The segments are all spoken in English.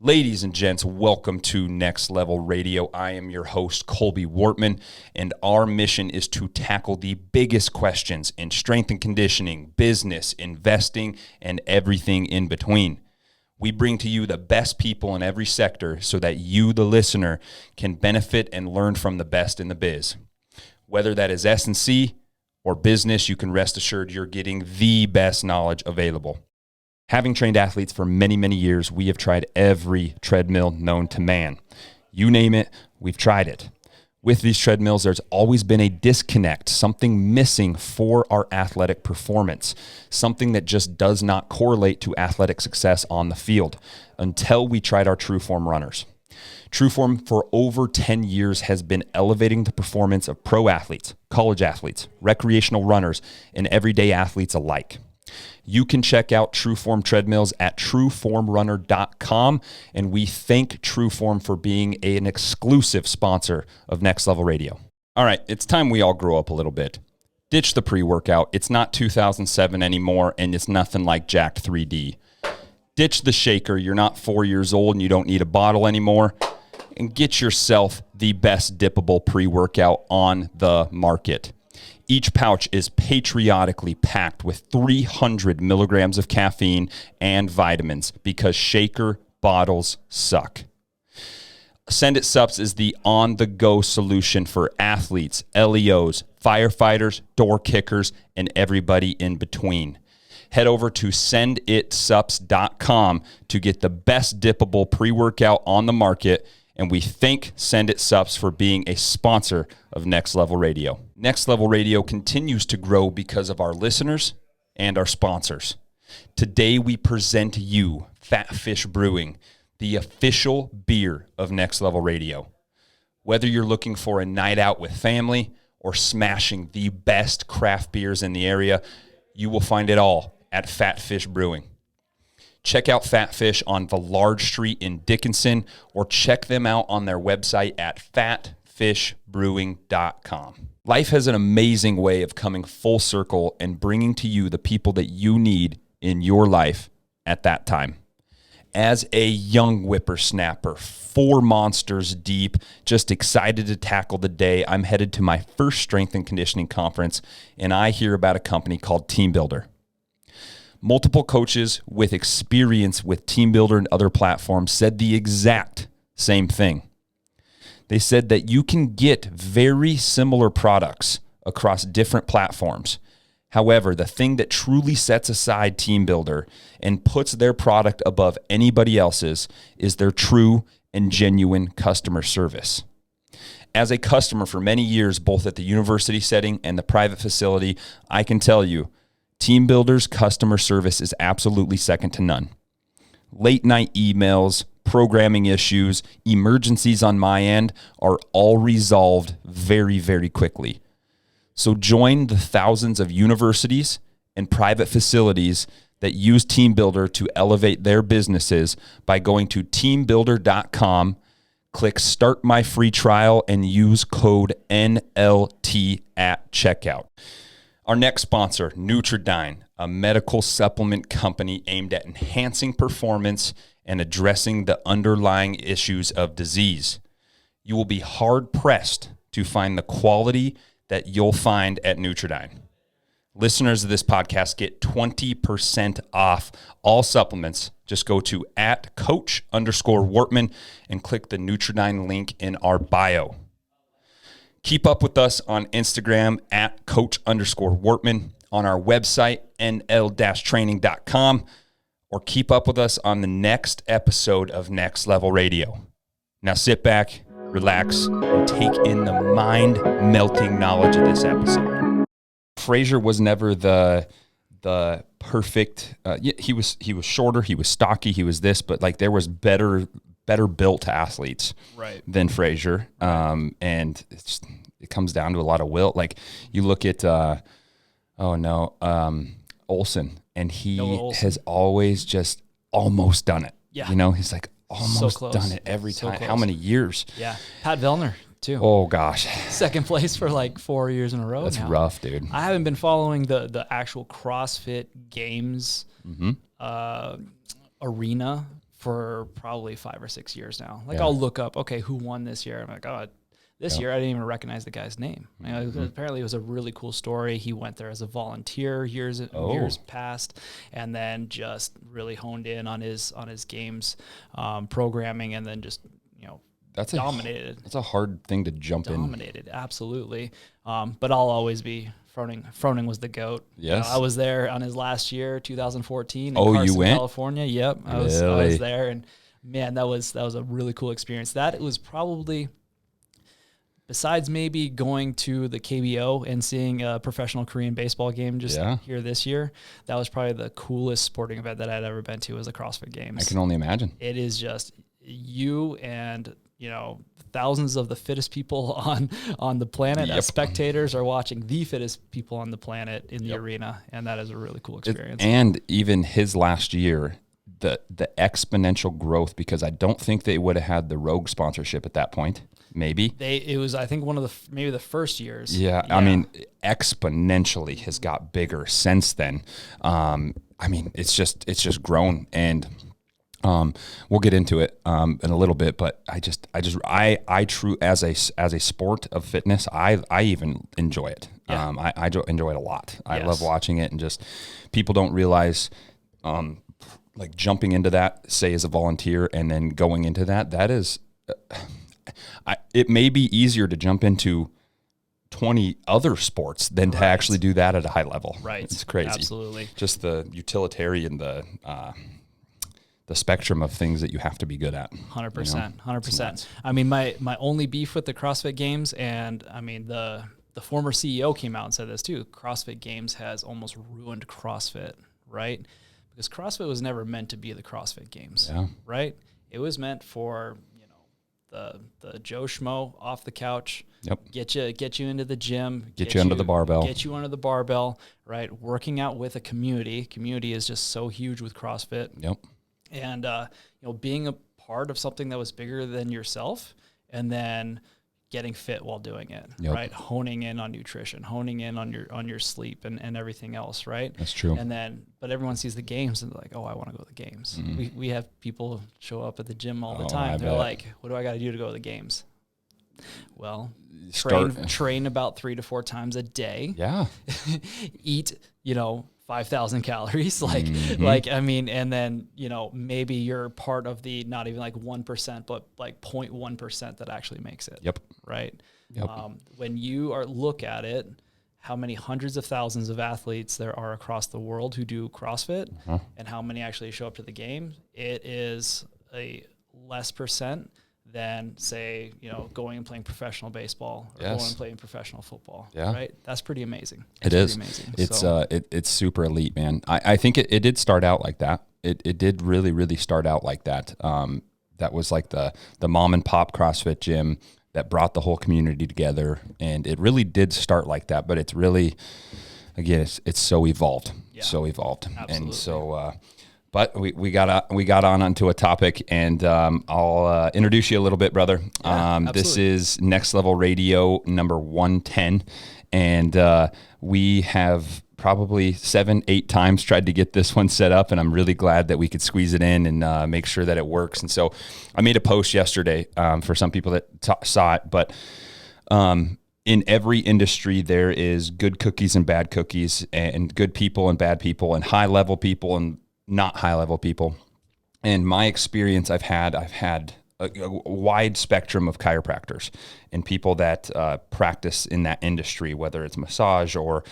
Ladies and gents, welcome to Next Level Radio. I am your host, Colby Wortman, and our mission is to tackle the biggest questions in strength and conditioning, business, investing, and everything in between. We bring to you the best people in every sector so that you, the listener, can benefit and learn from the best in the biz. Whether that is S&C or business, you can rest assured you're getting the best knowledge available. Having trained athletes for many, many years, we have tried every treadmill known to man. You name it, we've tried it. With these treadmills, there's always been a disconnect, something missing for our athletic performance, something that just does not correlate to athletic success on the field until we tried our Trueform runners. Trueform for over 10 years has been elevating the performance of pro athletes, college athletes, recreational runners, and everyday athletes alike. You can check out Trueform treadmills at trueformrunner.com, and we thank Trueform for being an exclusive sponsor of Next Level Radio. All right, it's time we all grow up a little bit. Ditch the pre-workout. It's not 2007 anymore, and it's nothing like Jacked 3D. Ditch the shaker. You're not 4 years old, and you don't need a bottle anymore. And get yourself the best dippable pre-workout on the market. Each pouch is patriotically packed with 300 milligrams of caffeine and vitamins because shaker bottles suck. Send It Sups is the on-the-go solution for athletes, LEOs, firefighters, door kickers, and everybody in between. Head over to senditsups.com to get the best dippable pre-workout on the market, and we thank Send It Sups for being a sponsor of Next Level Radio. Next Level Radio continues to grow because of our listeners and our sponsors. Today we present to you Fat Fish Brewing, the official beer of Next Level Radio. Whether you're looking for a night out with family or smashing the best craft beers in the area, you will find it all at Fat Fish Brewing. Check out Fat Fish on the Large Street in Dickinson, or check them out on their website at fatfishbrewing.com. Life has an amazing way of coming full circle and bringing to you the people that you need in your life at that time. As a young whippersnapper, 4 monsters deep, just excited to tackle the day, I'm headed to my first strength and conditioning conference, and I hear about a company called Team Builder. Multiple coaches with experience with Team Builder and other platforms said the exact same thing. They said that you can get very similar products across different platforms. However, the thing that truly sets aside Team Builder and puts their product above anybody else's is their true and genuine customer service. As a customer for many years, both at the university setting and the private facility, I can tell you, Team Builder's customer service is absolutely second to none. Late night emails, programming issues, emergencies on my end are all resolved very, very quickly. So join the thousands of universities and private facilities that use Team Builder to elevate their businesses by going to teambuilder.com, click Start My Free Trial, and use code NLT at checkout. Our next sponsor, Nutridyne, a medical supplement company aimed at enhancing performance and addressing the underlying issues of disease. You will be hard-pressed to find the quality that you'll find at Nutridyne. Listeners of this podcast get 20% off all supplements. Just go to @coach_Wortman and click the Nutridyne link in our bio. Keep up with us on Instagram @coach_Wortman, on our website, nl-training.com, or keep up with us on the next episode of Next Level Radio. Now sit back, relax, and take in the mind-melting knowledge of this episode. Frazier was never the perfect, he was shorter, he was stocky, he was this, but like there was better built athletes than Frazier. And it comes down to a lot of will. Like you look at, Olsen, and he has always just almost done it. Yeah. You know, he's like almost done it every time. Close. How many years? Yeah. Pat Vellner too. Oh gosh. Second place for like 4 years in a row. That's now. rough, dude. I haven't been following the actual CrossFit Games arena for probably 5 or 6 years now. Like Yeah. I'll look up, okay, who won this year? I'm like, oh, this year I didn't even recognize the guy's name. You know, apparently it was a really cool story. He went there as a volunteer years past, and then just really honed in on his games programming, and then just dominated. That's a hard thing to jump in. Dominated, absolutely. But I'll always be Froning. Froning was the GOAT. Yes. I was there on his last year, 2014. In Oh, Carson, you went? California. Yep, I was there, and man, that was a really cool experience. That was probably, besides maybe going to the KBO and seeing a professional Korean baseball game here this year, that was probably the coolest sporting event that I'd ever been to, was the CrossFit Games. I can only imagine. It is just you and thousands of the fittest people on the planet as spectators are watching the fittest people on the planet in the arena, and that is a really cool experience. And even his last year, the exponential growth, because I don't think they would have had the Rogue sponsorship at that point. Maybe it was, I think, one of maybe the first years. Yeah, I mean, exponentially has got bigger since then. I mean, it's just grown, and we'll get into it in a little bit. But I true as a sport of fitness, I even enjoy it. Yeah. I enjoy it a lot. I love watching it, and just people don't realize. Like jumping into that, say as a volunteer, and then going into that is, it may be easier to jump into 20 other sports than to actually do that at a high level. Right. It's crazy. Absolutely. Just the utilitarian, the spectrum of things that you have to be good at. 100%. 100%. I mean, my only beef with the CrossFit Games, and I mean, the former CEO came out and said this too, CrossFit Games has almost ruined CrossFit, right? Because CrossFit was never meant to be the CrossFit Games, right? It was meant for, the Joe Schmo off the couch, get you into the gym, get you under the barbell, right? Working out with a community. Community is just so huge with CrossFit. And being a part of something that was bigger than yourself, and then getting fit while doing it, right? Honing in on nutrition, honing in on your sleep and everything else, right? That's true. And then, but everyone sees the games and they're like, oh, I want to go to the games. Mm-hmm. We have people show up at the gym all the time. They're like, what do I got to do to go to the games? Well, train about 3 to 4 times a day. Yeah. Eat, 5,000 calories. I mean, and then, maybe you're part of the, not even like 1%, but like 0.1% that actually makes it. Yep. Right. Yep. When you look at it, how many hundreds of thousands of athletes there are across the world who do CrossFit, and how many actually show up to the game, it is a less percent than, say, going and playing professional baseball or going and playing professional football. Yeah. Right. That's pretty amazing. It is. Amazing. It's super elite, man. I think it did start out like that. It did really, really start out like that. That was like the mom and pop CrossFit gym that brought the whole community together. And it really did start like that, but it's really, again, it's so evolved, Absolutely. And so, but we got on onto a topic, and I'll introduce you a little bit, brother. This is Next Level Radio number 110, and we have probably 7-8 times tried to get this one set up, and I'm really glad that we could squeeze it in and make sure that it works. And so I made a post yesterday for some people that saw it, but in every industry, there is good cookies and bad cookies, and good people and bad people, and high-level people and not high-level people. And my experience, I've had a wide spectrum of chiropractors and people that practice in that industry, whether it's massage or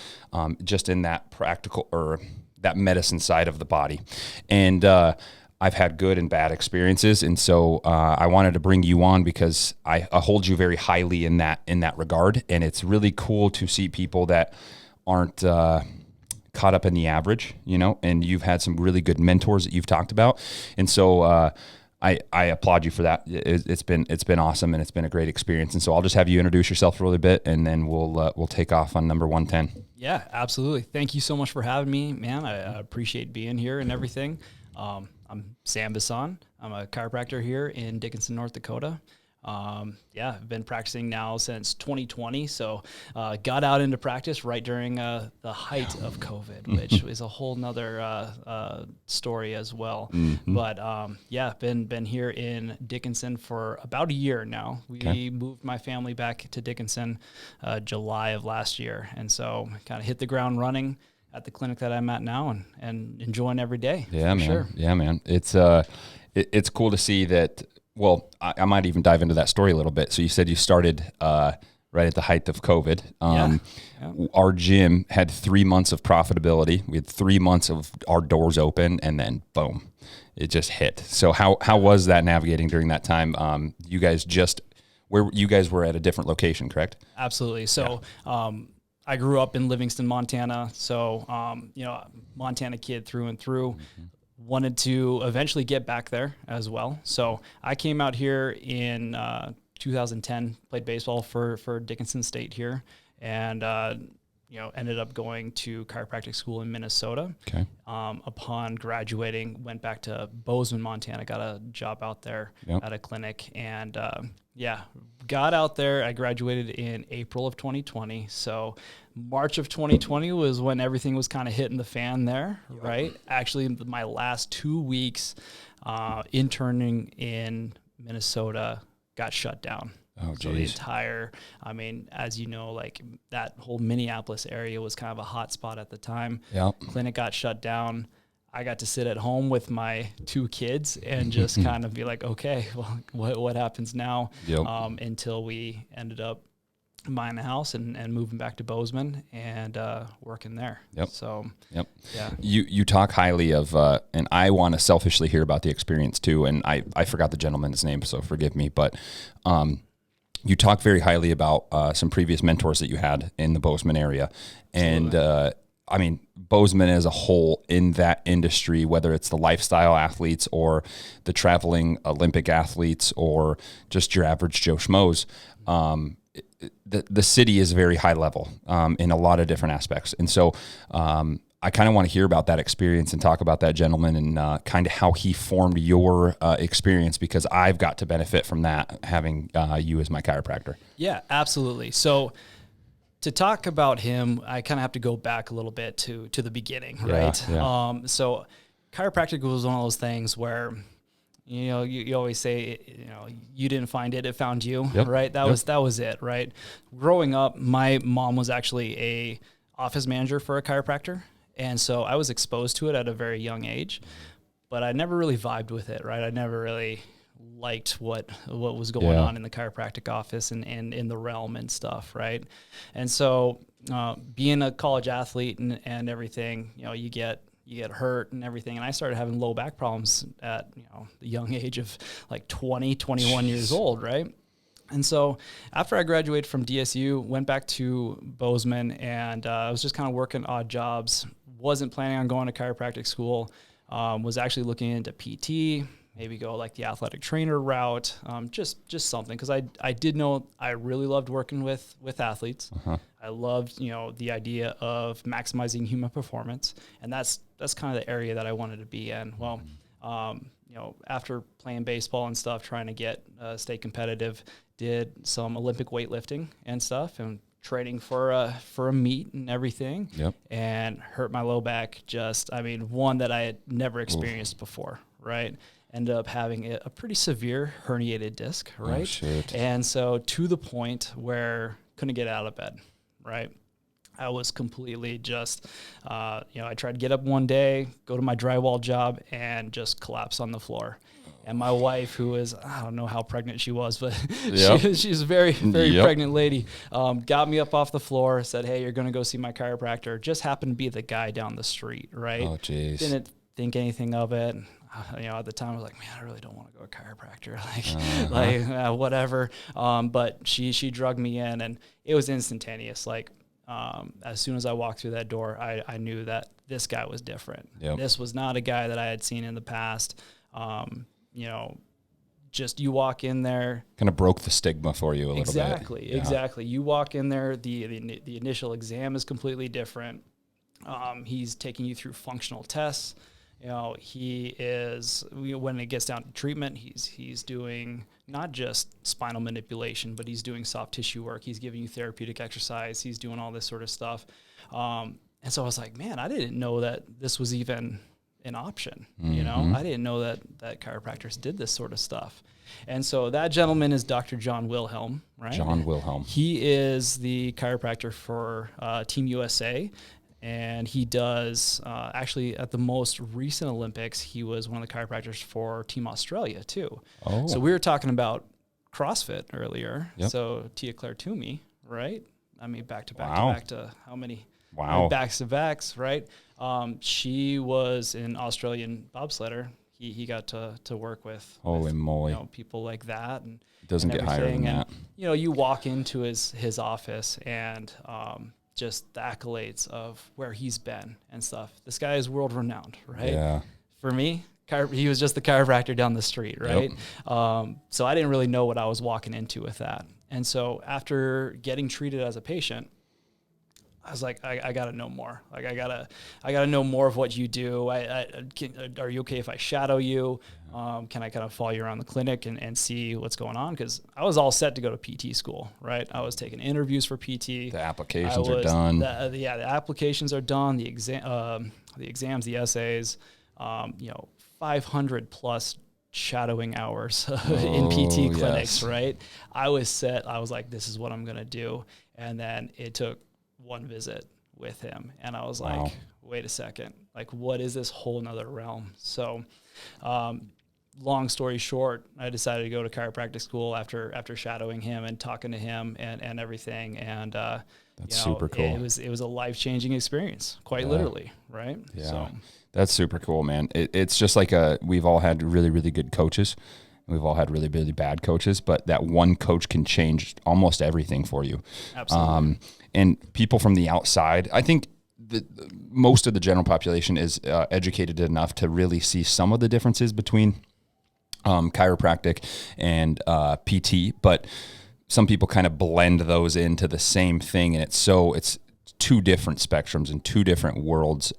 just in that practical or that medicine side of the body. And I've had good and bad experiences. And so I wanted to bring you on because I hold you very highly in that regard. And it's really cool to see people that aren't caught up in the average, and you've had some really good mentors that you've talked about. And so I applaud you for that. It's been awesome, and it's been a great experience. And so I'll just have you introduce yourself a little bit, and then we'll take off on number 110. Yeah, absolutely. Thank you so much for having me, man. I appreciate being here and everything. I'm Sam Bisson. I'm a chiropractor here in Dickinson, North Dakota. I've been practicing now since 2020. So got out into practice right during the height of COVID, which is a whole nother story as well. But been here in Dickinson for about a year now. We moved my family back to Dickinson July of last year. And so kind of hit the ground running at the clinic that I'm at now and enjoying every day. Yeah, man. Sure. Yeah, man. It's cool to see that. Well, I might even dive into that story a little bit. So you said you started right at the height of COVID. Our gym had 3 months of profitability. We had 3 months of our doors open, and then boom, it just hit. So how was that navigating during that time? You guys were at a different location, correct? Absolutely. So I grew up in Livingston, Montana. So Montana kid through and through. Wanted to eventually get back there as well. So I came out here in 2010, played baseball for Dickinson State here, and ended up going to chiropractic school in Minnesota. Okay. Upon graduating, went back to Bozeman, Montana, got a job out there at a clinic, and got out there. I graduated in April of 2020. So March of 2020 was when everything was kind of hitting the fan there, right? Actually, my last 2 weeks interning in Minnesota got shut down. Oh, so the entire, as you know, like that whole Minneapolis area was kind of a hot spot at the time. Clinic got shut down. I got to sit at home with my 2 kids and just kind of be like, okay, well, what happens now? Until we ended up buying a house and moving back to Bozeman and working there. You talk highly of, and I want to selfishly hear about the experience too. And I forgot the gentleman's name, so forgive me, but you talk very highly about some previous mentors that you had in the Bozeman area. And Bozeman as a whole in that industry, whether it's the lifestyle athletes or the traveling Olympic athletes or just your average Joe Schmoes, the city is very high level in a lot of different aspects. And so I kind of want to hear about that experience and talk about that gentleman and kind of how he formed your experience, because I've got to benefit from that, having you as my chiropractor. Yeah, absolutely. So to talk about him, I kind of have to go back a little bit to the beginning, right? Yeah. So chiropractic was one of those things where, you always say, you didn't find it, it found you, right? That was it, right? Growing up, my mom was actually a office manager for a chiropractor. And so I was exposed to it at a very young age, but I never really vibed with it, right? I never really liked what was going on in the chiropractic office and in the realm and stuff, right? And so being a college athlete and everything, you get hurt and everything. And I started having low back problems at, the young age of like 20, 21 years old, right? And so after I graduated from DSU, went back to Bozeman, and I was just kind of working odd jobs. Wasn't planning on going to chiropractic school. Was actually looking into PT, maybe go like the athletic trainer route, just something. Because I did know I really loved working with athletes. I loved, the idea of maximizing human performance. And that's kind of the area that I wanted to be in. Well, after playing baseball and stuff, trying to stay competitive, did some Olympic weightlifting and stuff, and training for a meet and everything. And hurt my low back. One that I had never experienced before, right? Ended up having a pretty severe herniated disc, right? Oh, shit. And so to the point where couldn't get out of bed, right? I was completely just, I tried to get up one day, go to my drywall job, and just collapse on the floor. And my wife, who is, I don't know how pregnant she was, but she's a very, very pregnant lady, got me up off the floor, said, hey, you're going to go see my chiropractor. Just happened to be the guy down the street, right? Oh, jeez. Didn't think anything of it. At the time I was like, man, I really don't want to go to a chiropractor, whatever. But she drugged me in, and it was instantaneous. As soon as I walked through that door, I knew that this guy was different. This was not a guy that I had seen in the past. Just you walk in there. Kind of broke the stigma for you a little bit. Exactly. You walk in there, the initial exam is completely different. He's taking you through functional tests. he is, when it gets down to treatment, he's doing not just spinal manipulation, but he's doing soft tissue work. He's giving you therapeutic exercise. He's doing all this sort of stuff. And so I was like, man, I didn't know that this was even an option. I didn't know that chiropractors did this sort of stuff. And so that gentleman is Dr. John Wilhelm, right? John Wilhelm. He is the chiropractor for Team USA. And he does, actually, at the most recent Olympics, he was one of the chiropractors for Team Australia, too. Oh. So we were talking about CrossFit earlier. Yep. So Tia Claire Toomey, right? I mean, back to how many? Wow. Backs to backs, right? She was an Australian bobsledder. He got to work with, holy moly, people like that. And doesn't get higher than that. You walk into his office and just the accolades of where he's been and stuff. This guy is world renowned, right? Yeah. For me, he was just the chiropractor down the street, right? Yep. So I didn't really know what I was walking into with that. And so after getting treated as a patient, I was like, I got to know more. Like, I gotta know more of what you do. Are you okay if I shadow you? Can I kind of follow you around the clinic and see what's going on? Because I was all set to go to PT school, right? I was taking interviews for PT. The applications are done. The applications are done. The exams, the essays, 500 plus shadowing hours in PT clinics, right? I was set. I was like, this is what I'm going to do. And then it took one visit with him. And I was like, wait a second, like, what is this whole nother realm? So, long story short, I decided to go to chiropractic school after shadowing him and talking to him and everything. And, that's super cool. It was a life-changing experience, quite literally. Right. Yeah. So that's super cool, man. It's just like we've all had really, really good coaches. We've all had really, really bad coaches, but that one coach can change almost everything for you. Absolutely. And people from the outside, I think most of the general population is educated enough to really see some of the differences between chiropractic and PT, but some people kind of blend those into the same thing, and it's two different spectrums and two different worlds.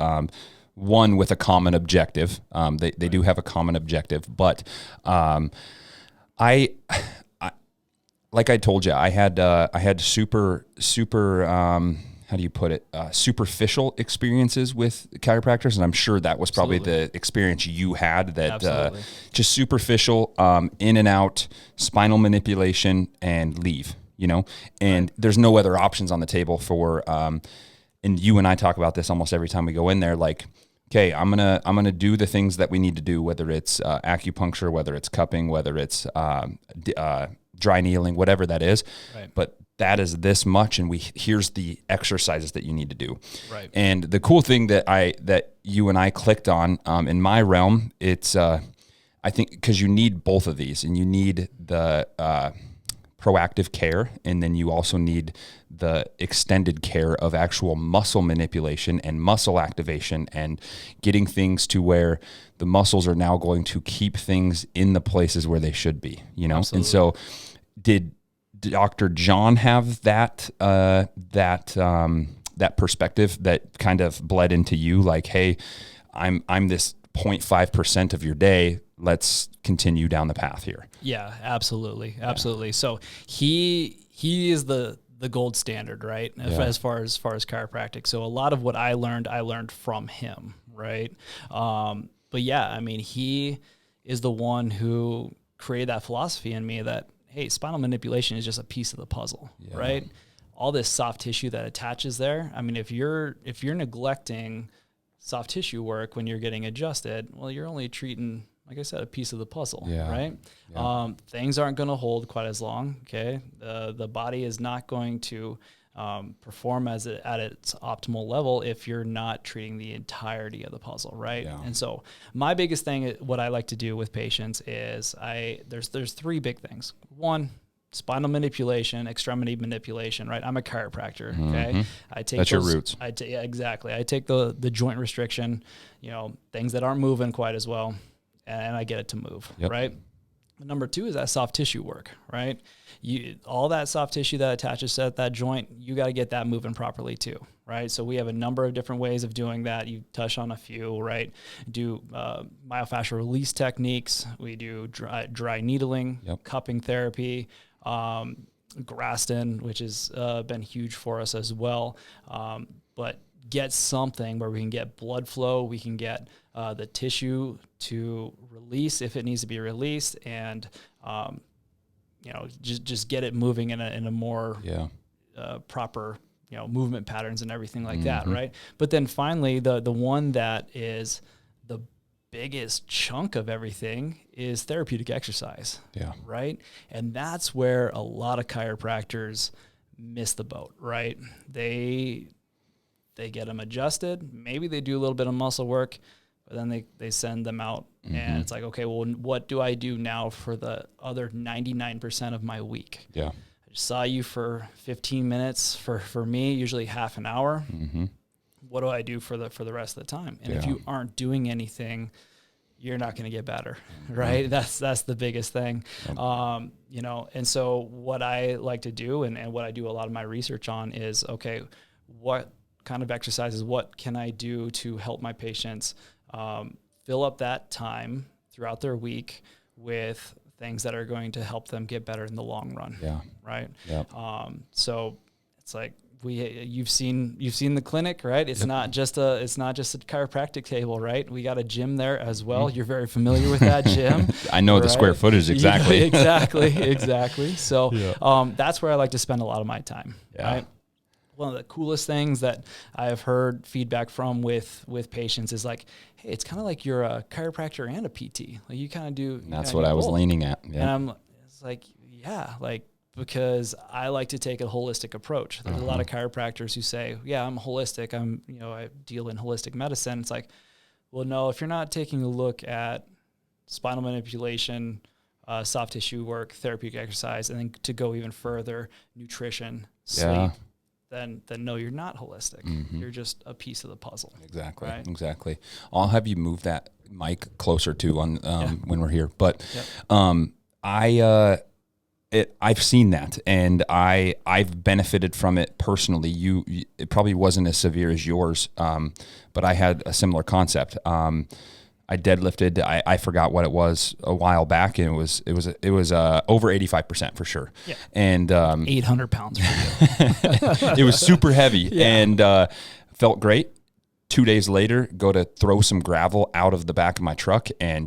One with a common objective. They do have a common objective, but I like I told you, I had super how do you put it? Superficial experiences with chiropractors, and I'm sure that was probably the experience you had. That just superficial, in and out, spinal manipulation, and leave. And there's no other options on the table for. And you and I talk about this almost every time we go in there. Like, okay, I'm gonna do the things that we need to do, whether it's acupuncture, whether it's cupping, whether it's dry needling, whatever that is. Right. But that is this much, and here's the exercises that you need to do. Right. And the cool thing that you and I clicked on in my realm, it's I think because you need both of these, and you need the proactive care, and then you also need the extended care of actual muscle manipulation and muscle activation and getting things to where the muscles are now going to keep things in the places where they should be, Absolutely. And so did Dr. John have that perspective that kind of bled into you? Like, hey, I'm this 0.5% of your day. Let's continue down the path here. Yeah, absolutely. Absolutely. So he is the gold standard, right? Yeah. As far as chiropractic. So a lot of what I learned from him, right? But yeah, I mean, he is the one who created that philosophy in me that, hey, spinal manipulation is just a piece of the puzzle, right? All this soft tissue that attaches there. I mean, if you're neglecting soft tissue work when you're getting adjusted, well, you're only treating, like I said, a piece of the puzzle, right? Yeah. Things aren't going to hold quite as long, okay? The body is not going to perform at its optimal level if you're not treating the entirety of the puzzle, right? Yeah. And so my biggest thing, what I like to do with patients is there's three big things. One, spinal manipulation, extremity manipulation, right? I'm a chiropractor, okay? I take That's your roots. Yeah, exactly. I take the joint restriction, things that aren't moving quite as well, and I get it to move, right? Number two is that soft tissue work, right? All that soft tissue that attaches to that joint, you got to get that moving properly too, right? So we have a number of different ways of doing that. You touch on a few, right? Do myofascial release techniques. We do dry needling, cupping therapy, Graston, which has been huge for us as well. But get something where we can get blood flow, we can get the tissue to release if it needs to be released, and just get it moving in a more proper movement patterns and everything like that, right? But then finally, the one that is the biggest chunk of everything is therapeutic exercise, right? And that's where a lot of chiropractors miss the boat, right? They get them adjusted. Maybe they do a little bit of muscle work, but then they send them out. And it's like, okay, well, what do I do now for the other 99% of my week? I just saw you for 15 minutes. For me, usually half an hour. What do I do for the rest of the time? And if you aren't doing anything, you're not going to get better, right? That's the biggest thing. And so what I like to do and what I do a lot of my research on is, okay, what kind of exercises, what can I do to help my patients fill up that time throughout their week with things that are going to help them get better in the long run. Right. So it's like you've seen the clinic, right? It's not just a chiropractic table, right? We got a gym there as well. You're very familiar with that gym. I know the square footage exactly. Exactly. So that's where I like to spend a lot of my time. Right. One of the coolest things that I have heard feedback from with patients is like, hey, it's kind of like you're a chiropractor and a PT. Like you kind of do. That's what I was leaning at. And it's like, because I like to take a holistic approach. There's a lot of chiropractors who say, yeah, I'm holistic. I deal in holistic medicine. It's like, well, no, if you're not taking a look at spinal manipulation, soft tissue work, therapeutic exercise, and then to go even further, nutrition, sleep, then no, you're not holistic. You're just a piece of the puzzle. Exactly. Right? Exactly. I'll have you move that mic closer to on when we're here. But I've seen that, and I've benefited from it personally. It probably wasn't as severe as yours, but I had a similar concept. I deadlifted. I forgot what it was a while back, and it was over 85% for sure. Yeah. And 800 pounds for you. It was super heavy and felt great. 2 days later, go to throw some gravel out of the back of my truck and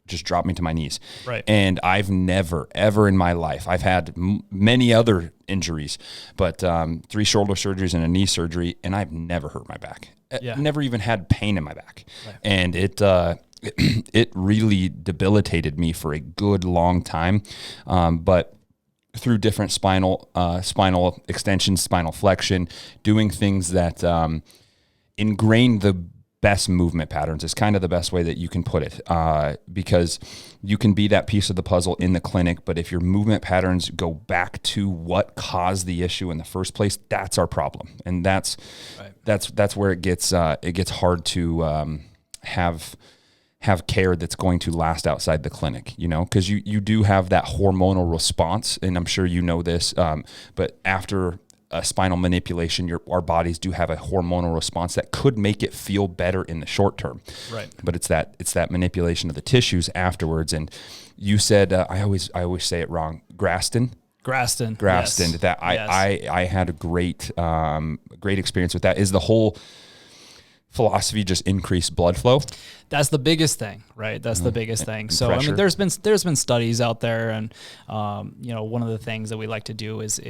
just dropped me to my knees. Right. And I've never, ever in my life, I've had many other injuries, but 3 shoulder surgeries and a knee surgery, and I've never hurt my back. Never even had pain in my back. Right. And it really debilitated me for a good long time. But through different spinal extension, spinal flexion, doing things that ingrain the best movement patterns is kind of the best way that you can put it, because you can be that piece of the puzzle in the clinic, but if your movement patterns go back to what caused the issue in the first place, that's our problem. And that's where it gets hard to have care that's going to last outside the clinic, because you do have that hormonal response, and I'm sure you know this, but after a spinal manipulation, our bodies do have a hormonal response that could make it feel better in the short term. Right. But it's that manipulation of the tissues afterwards. And you said I always say it wrong. Graston. Yes. That I had a great experience with that. Is the whole philosophy just increase blood flow? That's the biggest thing, right? That's the biggest thing. So pressure. I mean, there's been studies out there, and one of the things that we like to do is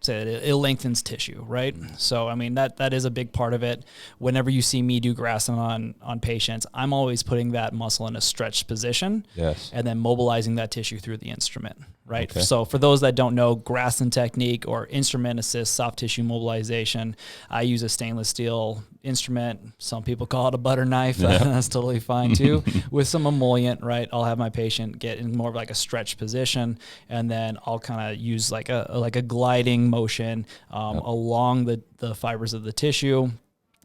say that it lengthens tissue, right? So I mean that is a big part of it. Whenever you see me do Graston on patients, I'm always putting that muscle in a stretched position, and then mobilizing that tissue through the instrument, right? Okay. So for those that don't know, Graston technique or instrument assist soft tissue mobilization, I use a stainless steel instrument. Some people call it a butter knife. That's totally fine too. With some emollient, right? I'll have my patient get in more of like a stretched position, and then I'll kind of use like a gliding motion along the fibers of the tissue,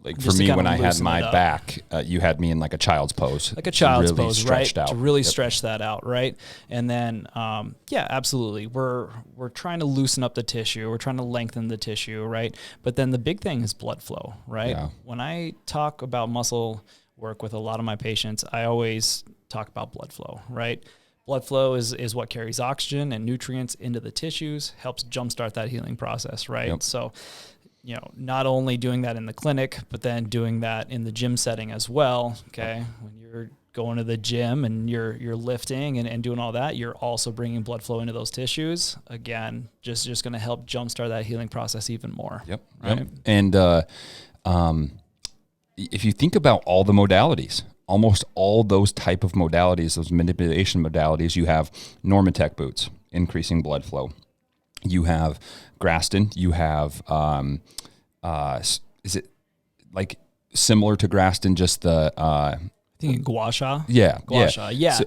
Like Just for to me, kinda when I had loosen my it up. back, you had me in like a child's pose. Like a child's really pose, right? stretched out. To really Yep. stretch that out, right? And then, yeah, absolutely. We're trying to loosen up the tissue. We're trying to lengthen the tissue, right? But then the big thing is blood flow, right? Yeah. When I talk about muscle work with a lot of my patients, I always talk about blood flow, right? Blood flow is what carries oxygen and nutrients into the tissues, helps jumpstart that healing process, right? Yep. So, not only doing that in the clinic, but then doing that in the gym setting as well. Okay. When you're going to the gym and you're lifting and doing all that, you're also bringing blood flow into those tissues. Again, just going to help jumpstart that healing process even more. Yep. Right. Yep. And if you think about all the modalities, almost all those type of modalities, those manipulation modalities, you have Normatec boots, increasing blood flow. You have Graston. You have, is it like similar to Graston, just the, I think Gua Sha. yeah. Gua Sha. Yeah. So,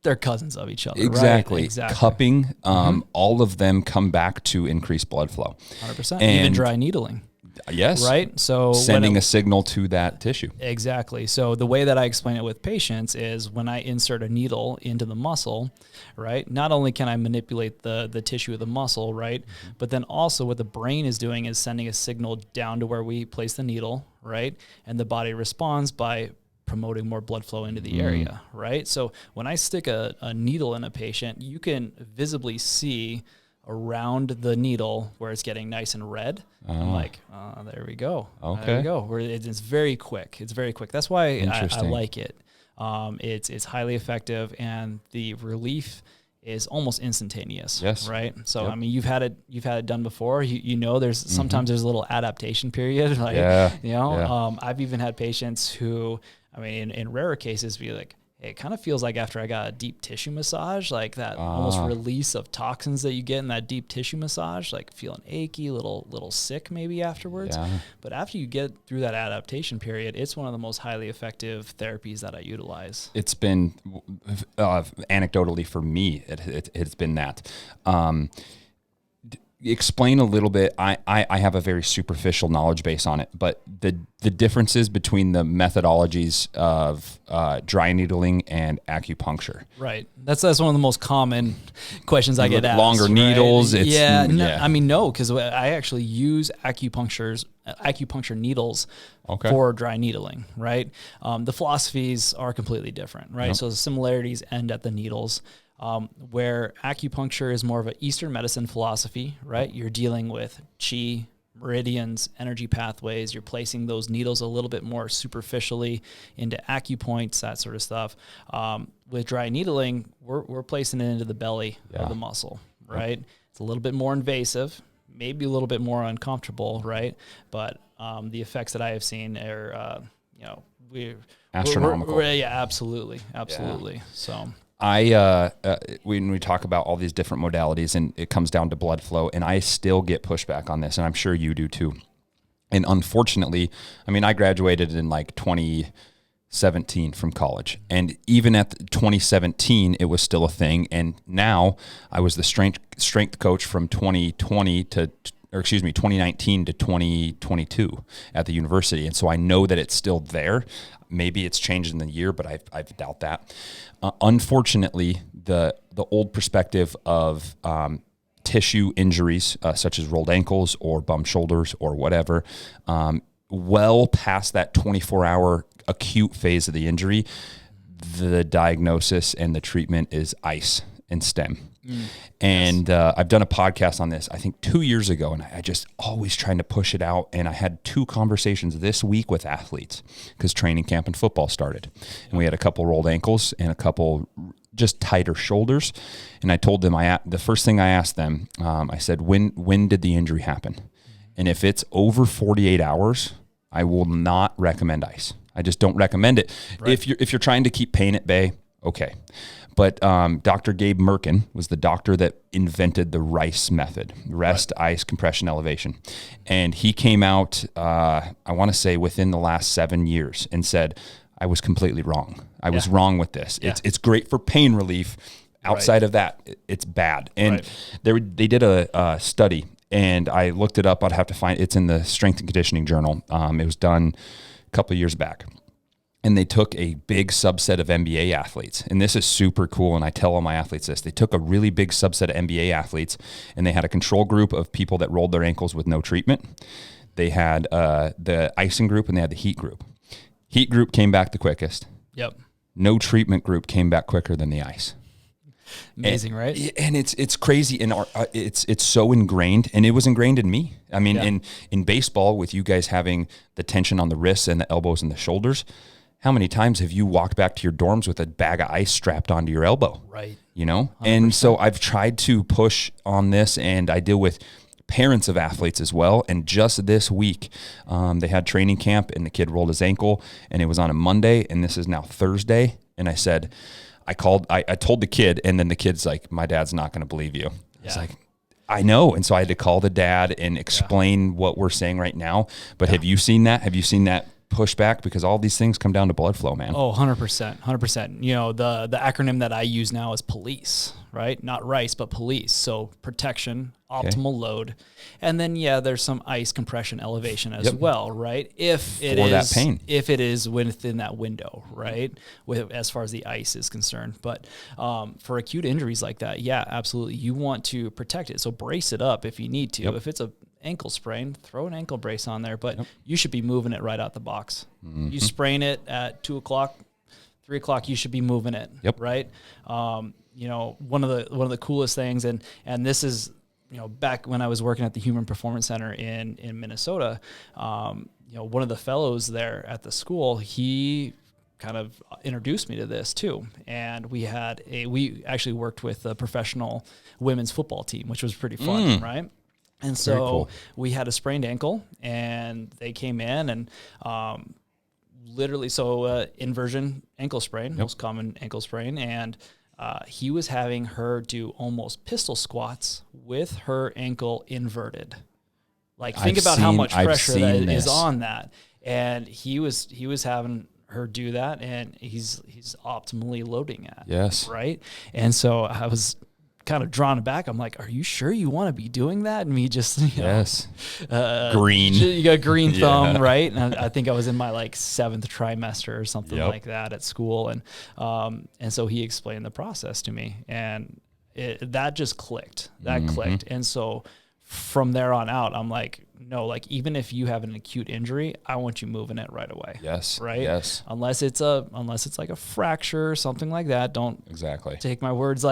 they're cousins of each other. exactly. Right? Exactly. Cupping, all of them come back to increase blood flow. 100%. And Even dry needling. Yes. Right. So sending a signal to that tissue. Exactly. So the way that I explain it with patients is when I insert a needle into the muscle, right, not only can I manipulate the tissue of the muscle, right, but then also what the brain is doing is sending a signal down to where we place the needle, right, and the body responds by promoting more blood flow into the area, right? So when I stick a needle in a patient, you can visibly see around the needle where it's getting nice and red. I'm like, there we go. Okay. There we go. Where it's very quick. It's very quick. That's why I like it. It's highly effective, and the relief is almost instantaneous. Yes. Right. So I mean, you've had it done before. You know, there's sometimes there's a little adaptation period. Like, I've even had patients who, I mean, in rarer cases, be like, it kind of feels like after I got a deep tissue massage, like that almost release of toxins that you get in that deep tissue massage, like feeling achy, little sick maybe afterwards. Yeah. But after you get through that adaptation period, it's one of the most highly effective therapies that I utilize. It's been, anecdotally for me, it's been that. Explain a little bit. I have a very superficial knowledge base on it, but the differences between the methodologies of dry needling and acupuncture. Right. That's one of the most common questions I get asked. Longer needles. Right? I mean, no, because I actually use acupuncture needles for dry needling. Right. The philosophies are completely different. Right. Yep. So the similarities end at the needles. Where acupuncture is more of an Eastern medicine philosophy, right? You're dealing with chi, meridians, energy pathways. You're placing those needles a little bit more superficially into acupoints, that sort of stuff. With dry needling, we're placing it into the belly of the muscle, right? Yep. It's a little bit more invasive, maybe a little bit more uncomfortable, right? But the effects that I have seen are, astronomical. Absolutely. Yeah. So. When we talk about all these different modalities and it comes down to blood flow, and I still get pushback on this, and I'm sure you do too. And unfortunately, I mean, I graduated in like 2017 from college, and even at 2017, it was still a thing. And now I was the strength coach from 2019 to 2022 at the university. And so I know that it's still there. Maybe it's changed in the year, but I doubt that. Unfortunately, the old perspective of tissue injuries, such as rolled ankles or bum shoulders or whatever, well past that 24-hour acute phase of the injury, the diagnosis and the treatment is ice and stem. And I've done a podcast on this, I think 2 years ago, and I just always trying to push it out. And I had 2 conversations this week with athletes because training camp and football started. And we had a couple rolled ankles and a couple just tighter shoulders. And I told them, the first thing I asked them, I said, when did the injury happen? And if it's over 48 hours, I will not recommend ice. I just don't recommend it. Right. If you're trying to keep pain at bay, okay. But Dr. Gabe Merkin was the doctor that invented the RICE method, rest, ice, compression, elevation. And he came out, I want to say within the last 7 years, and said, I was completely wrong. I was wrong with this. Yeah. It's great for pain relief. Outside of that, it's bad. And they did a study. And I looked it up. I'd have to find it's in the Strength and Conditioning Journal. It was done a couple of years back. And they took a big subset of NBA athletes. And this is super cool. And I tell all my athletes this. They took a really big subset of NBA athletes, and they had a control group of people that rolled their ankles with no treatment. They had the icing group, and they had the heat group. Heat group came back the quickest. Yep. No treatment group came back quicker than the ice. Amazing, right? And it's crazy, and it's so ingrained, and it was ingrained in me. I mean, in baseball, with you guys having the tension on the wrists and the elbows and the shoulders, how many times have you walked back to your dorms with a bag of ice strapped onto your elbow? Right. You know? 100%. And so I've tried to push on this, and I deal with parents of athletes as well. And just this week, they had training camp, and the kid rolled his ankle, and it was on a Monday, and this is now Thursday. And I said, I told the kid, and then the kid's like, my dad's not going to believe you. I was like, I know. And so I had to call the dad and explain what we're saying right now. But have you seen that? Have you seen that pushback? Because all these things come down to blood flow, man. Oh, 100%. 100%. You know, the acronym that I use now is POLICE, right? Not RICE, but POLICE. So protection, optimal load. And then, there's some ice compression elevation as well, right? If it is within that window, right? As far as the ice is concerned. But for acute injuries like that, absolutely. You want to protect it. So brace it up if you need to. If it's a ankle sprain, throw an ankle brace on there, but you should be moving it right out the box. You sprain it at 2 o'clock, 3 o'clock, you should be moving it, right? You know, one of the coolest things, and this is, you know, back when I was working at the Human Performance Center in Minnesota, you know, one of the fellows there at the school, he kind of introduced me to this too. And we actually worked with a professional women's football team, which was pretty fun, right? And so we had a sprained ankle, and they came in and literally, inversion ankle sprain, most common ankle sprain, and he was having her do almost pistol squats with her ankle inverted. Like, think about how much pressure that is on that. And he was having her do that, and he's optimally loading it. Yes. Right. And so I was kind of drawn back. I'm like, are you sure you want to be doing that? And me just, green. You got green thumb, right? And I think I was in my 7th trimester or something like that at school. And so he explained the process to me, and that just clicked. That clicked. And so from there on out, I'm like, no, even if you have an acute injury, I want you moving it right away. Yes. Right. Yes. Unless it's like a fracture or something like that. Don't take my words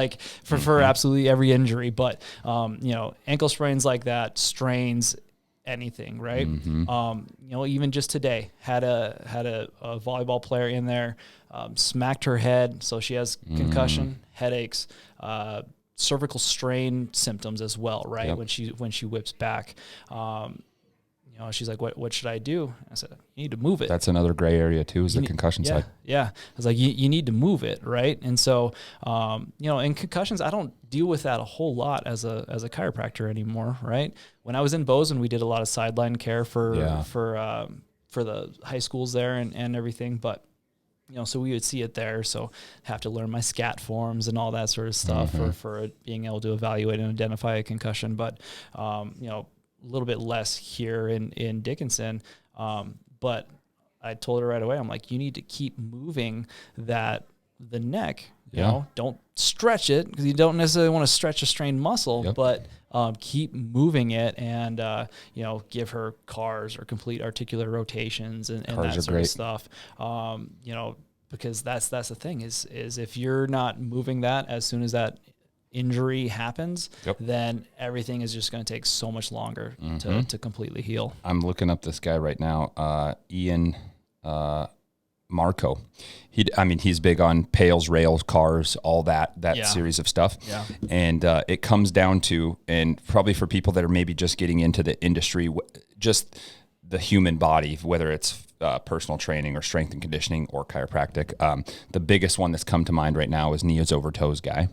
for absolutely every injury. But, you know, ankle sprains like that, strains, anything. Right. You know, even just today had a volleyball player in there, smacked her head. So she has concussion, headaches, cervical strain symptoms as well, right? When she whips back, you know, she's like, "What should I do?" I said, "You need to move it." That's another gray area too, is the concussion side. Yeah, I was like, "You need to move it, right?" And so, you know, in concussions, I don't deal with that a whole lot as a chiropractor anymore, right? When I was in Bozeman, we did a lot of sideline care for the high schools there and everything, but. You know, so we would see it there. So have to learn my SCAT forms and all that sort of stuff for being able to evaluate and identify a concussion. But, you know, a little bit less here in Dickinson. But I told her right away, I'm like, you need to keep moving the neck. You know, don't stretch it, because you don't necessarily want to stretch a strained muscle, but keep moving it, and you know, give her CARs or complete articular rotations and that sort of stuff. You know, because that's the thing is if you're not moving that as soon as that injury happens, then everything is just going to take so much longer to completely heal. I'm looking up this guy right now, Ian Marco. He's big on pails, rails, cars, all that series of stuff. Yeah. And it comes down to, and probably for people that are maybe just getting into the industry, just the human body, whether it's personal training or strength and conditioning or chiropractic. The biggest one that's come to mind right now is knees over toes guy.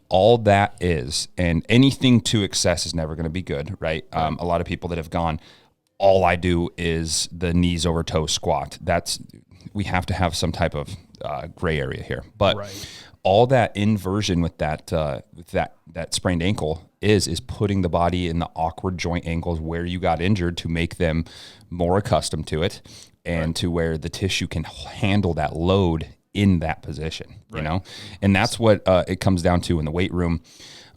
All that is, and anything to excess is never going to be good, right? A lot of people that have gone, all I do is the knees over toes squat. We have to have some type of gray area here. But all that inversion with that sprained ankle, is putting the body in the awkward joint angles where you got injured to make them more accustomed to it, and to where the tissue can handle that load in that position, you know? And that's what it comes down to in the weight room.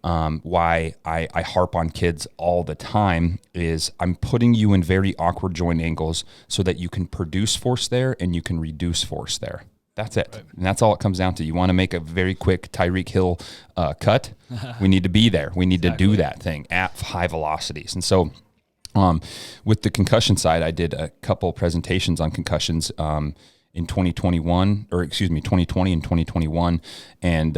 Why I harp on kids all the time is I'm putting you in very awkward joint angles so that you can produce force there and you can reduce force there. That's it. Right. And that's all it comes down to. You want to make a very quick Tyreek Hill cut. We need to be there. We need to do that thing at high velocities. And so with the concussion side, I did a couple presentations on concussions in 2020 and 2021. And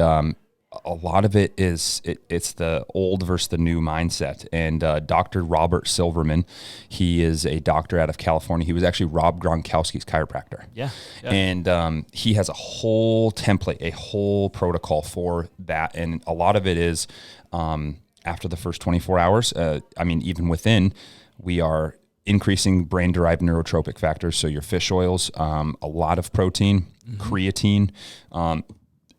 a lot of it is it's the old versus the new mindset. And Dr. Robert Silverman, he is a doctor out of California. He was actually Rob Gronkowski's chiropractor. Yeah. And he has a whole template, a whole protocol for that. And a lot of it is after the first 24 hours, even within, we are increasing brain-derived neurotropic factors. So your fish oils, a lot of protein, creatine,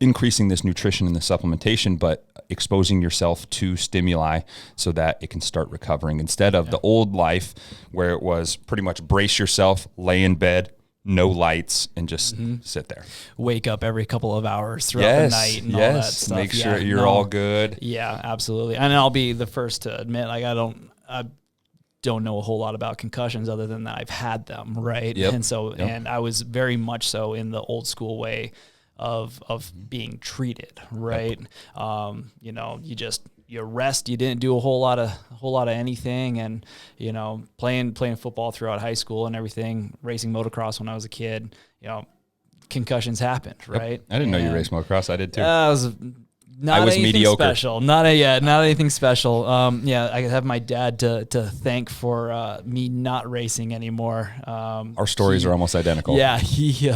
increasing this nutrition and the supplementation, but exposing yourself to stimuli so that it can start recovering instead of the old life where it was pretty much brace yourself, lay in bed, no lights, and just sit there. Wake up every couple of hours throughout the night and all that stuff. Make sure you're all good. Yeah, absolutely. And I'll be the first to admit, like I don't know a whole lot about concussions other than that I've had them, right? Yep. And so, and I was very much so in the old school way of being treated, right? Yep. You rest, you didn't do a whole lot of anything, and playing football throughout high school and everything, racing motocross when I was a kid, concussions happened, right? Yep. I didn't know you raced motocross. I did too. I was anything mediocre. Special. Not anything special. I have my dad to thank for me not racing anymore. Our stories are almost identical. Yeah, he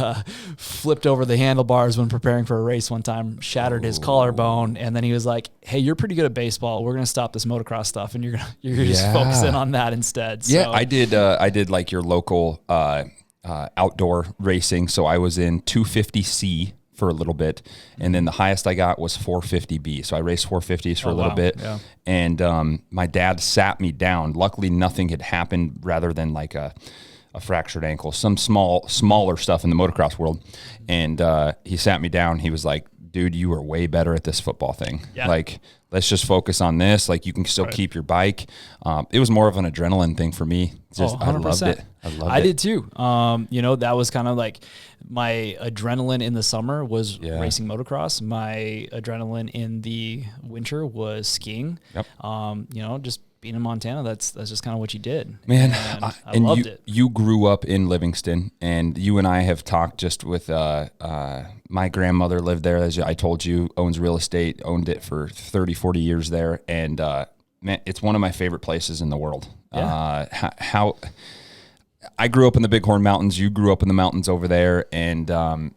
flipped over the handlebars when preparing for a race one time, shattered his collarbone, and then he was like, "Hey, you're pretty good at baseball. We're gonna stop this motocross stuff, and you're gonna just focus in on that instead." So, yeah, I did like your local outdoor racing. So I was in 250C for a little bit, and then the highest I got was 450B. So I raced 450s for a little bit, and my dad sat me down. Luckily, nothing had happened rather than like a fractured ankle, some smaller stuff in the motocross world. And he sat me down. He was like, "Dude, you are way better at this football thing. Yeah. Like, let's just focus on this. Like, you can still keep your bike." It was more of an adrenaline thing for me. Just, I loved it. I did too. That was kind of like my adrenaline in the summer was racing motocross. My adrenaline in the winter was skiing. Yep. Just being in Montana, that's just kind of what you did. Man, I loved it. You grew up in Livingston, and you and I have talked just with my grandmother lived there, as I told you, owns real estate, owned it for 30, 40 years there. And man, it's one of my favorite places in the world. Yeah. How I grew up in the Bighorn Mountains, you grew up in the mountains over there, and I